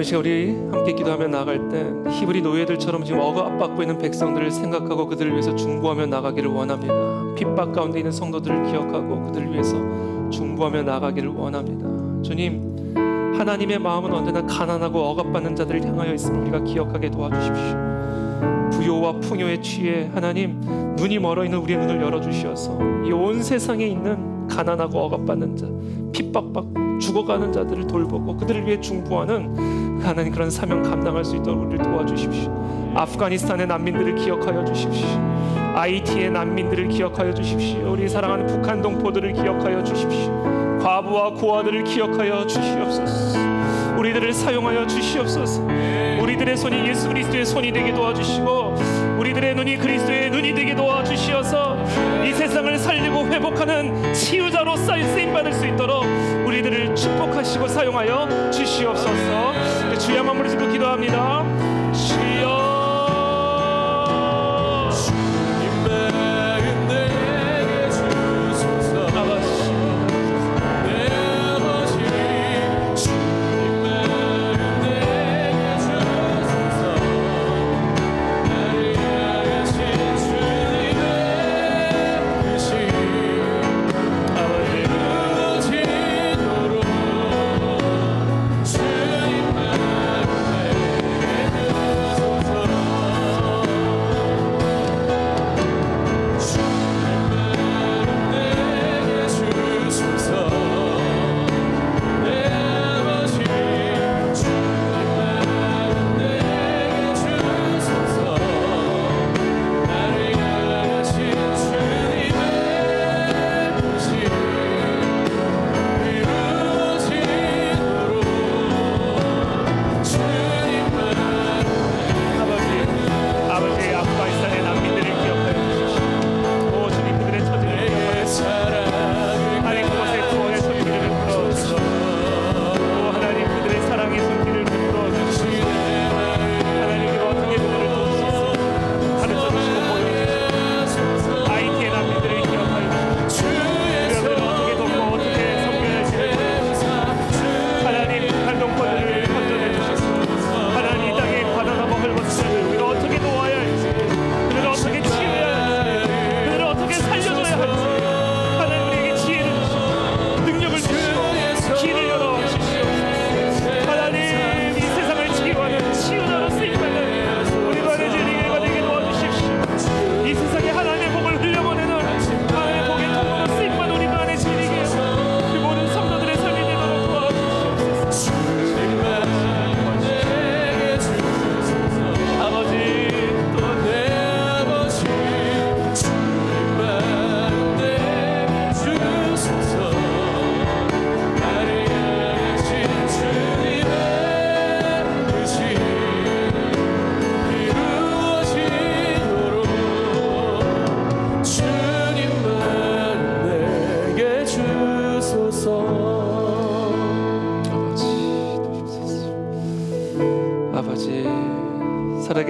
시간 우리 함께 기도하며 나갈 때 히브리 노예들처럼 지금 억압받고 있는 백성들을 생각하고 그들을 위해서 중보하며 나가기를 원합니다. 핍박 가운데 있는 성도들을 기억하고 그들을 위해서 중보하며 나가기를 원합니다. 주님, 하나님의 마음은 언제나 가난하고 억압받는 자들을 향하여 있음을 우리가 기억하게 도와주십시오. 부요와 풍요에 취해 하나님 눈이 멀어 있는 우리의 눈을 열어주시어서 이 온 세상에 있는 가난하고 억압받는 자, 핍박받고 죽어가는 자들을 돌보고 그들을 위해 중보하는 하나님 그런 사명 감당할 수 있도록 우리를 도와주십시오. 아프가니스탄의 난민들을 기억하여 주십시오. IT의 난민들을 기억하여 주십시오. 우리 사랑하는 북한 동포들을 기억하여 주십시오. 과부와 고아들을 기억하여 주시옵소서. 우리들을 사용하여 주시옵소서. 우리들의 손이 예수 그리스도의 손이 되게 도와주시고 우리들의 눈이 그리스도의 눈이 되게 도와주시어서 이 세상을 살리고 회복하는 치유자로 쓰임받을 수 있도록 우리들을 축복하시고 사용하여 주시옵소서. 주여 한번 부르짖고 기도합니다. 주여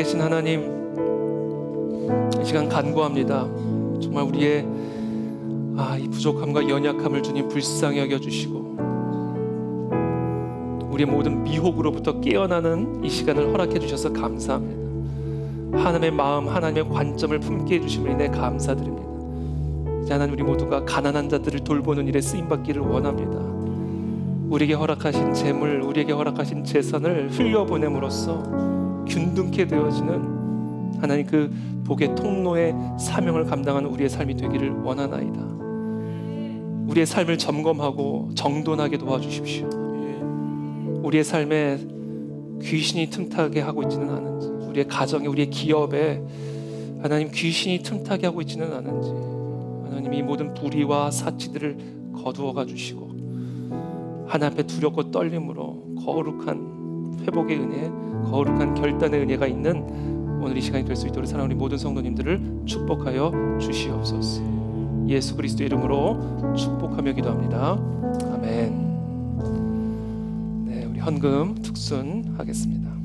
살아계신 하나님, 이 시간 간구합니다. 정말 우리의 이 부족함과 연약함을 주님 불쌍히 여겨주시고 우리의 모든 미혹으로부터 깨어나는 이 시간을 허락해 주셔서 감사합니다. 하나님의 마음, 하나님의 관점을 품게 해주심을 인해 감사드립니다. 이제 하나님, 우리 모두가 가난한 자들을 돌보는 일에 쓰임받기를 원합니다. 우리에게 허락하신 재물, 우리에게 허락하신 재산을 흘려보냄으로써 균등케 되어지는 하나님 그 복의 통로의 사명을 감당하는 우리의 삶이 되기를 원하나이다. 우리의 삶을 점검하고 정돈하게 도와주십시오. 우리의 삶에 귀신이 틈타게 하고 있지는 않은지, 우리의 가정에, 우리의 기업에 하나님 귀신이 틈타게 하고 있지는 않은지, 하나님 이 모든 불의와 사치들을 거두어가 주시고 하나님 앞에 두렵고 떨림으로 거룩한 회복의 은혜, 거룩한 결단의 은혜가 있는 오늘 이 시간이 될 수 있도록 사랑하는 우리 모든 성도님들을 축복하여 주시옵소서. 예수 그리스도 이름으로 축복하며 기도합니다. 아멘. 네, 우리 헌금 특순하겠습니다.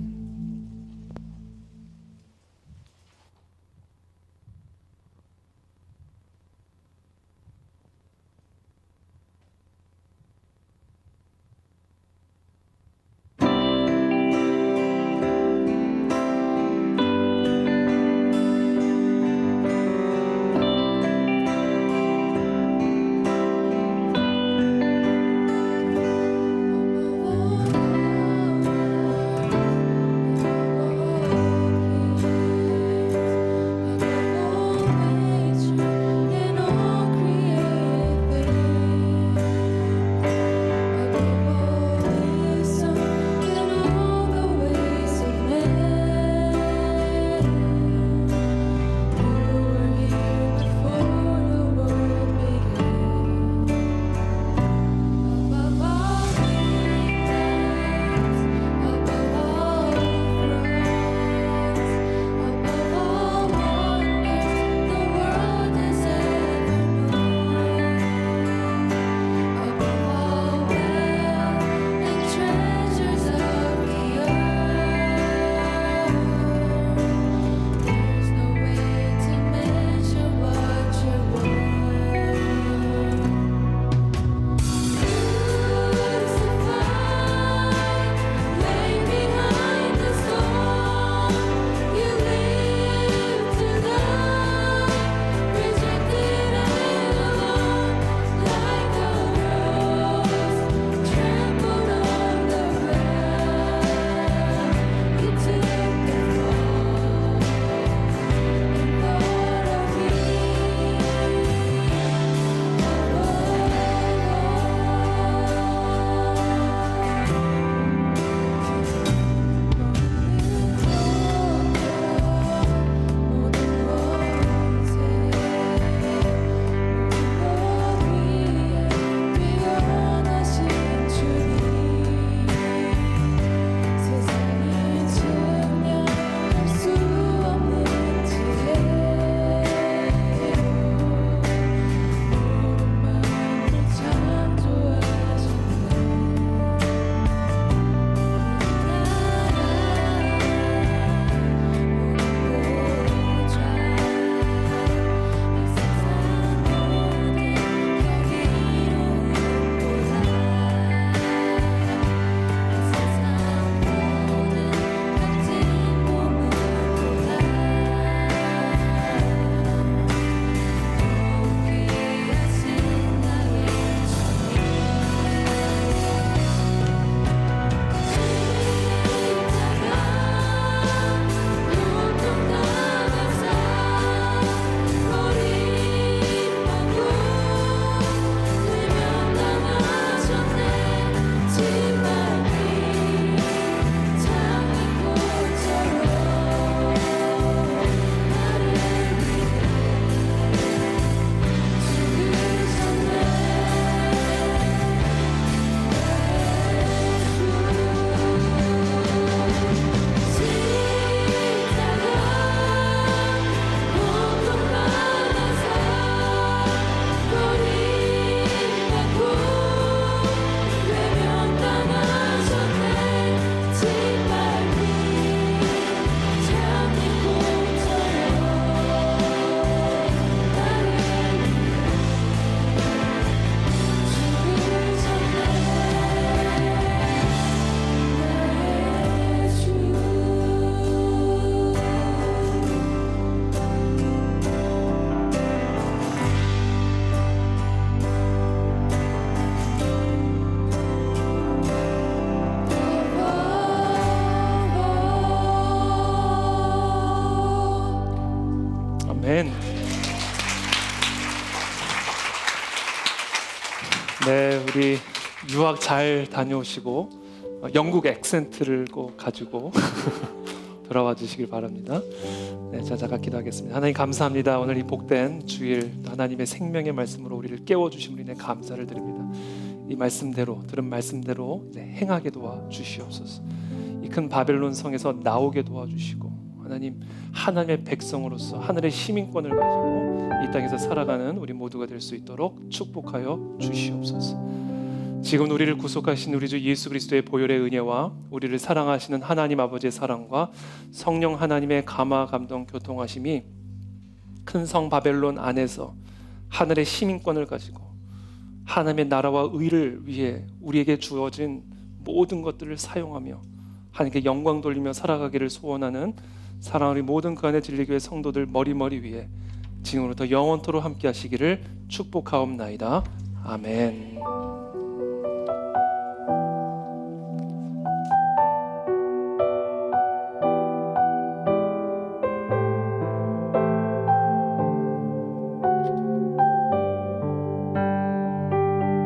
아멘. 네, 우리 유학 잘 다녀오시고 영국 액센트를 꼭 가지고 돌아와 주시길 바랍니다. 네, 자, 잠깐 기도하겠습니다. 하나님 감사합니다. 오늘 이 복된 주일 하나님의 생명의 말씀으로 우리를 깨워주심으로 인해 감사를 드립니다. 이 말씀대로 들은 말씀대로 이제 행하게 도와주시옵소서. 이 큰 바벨론 성에서 나오게 도와주시고 하나님 하나님의 백성으로서 하늘의 시민권을 가지고 이 땅에서 살아가는 우리 모두가 될 수 있도록 축복하여 주시옵소서. 지금 우리를 구속하신 우리 주 예수 그리스도의 보혈의 은혜와 우리를 사랑하시는 하나님 아버지의 사랑과 성령 하나님의 감화 감동 교통하심이 큰 성 바벨론 안에서 하늘의 시민권을 가지고 하나님의 나라와 의를 위해 우리에게 주어진 모든 것들을 사용하며 하나님께 영광 돌리며 살아가기를 소원하는 사랑하는 우리 모든 그 안에 진리교회 성도들 머리머리 위에 지금부터 영원토록 함께 하시기를 축복하옵나이다. 아멘.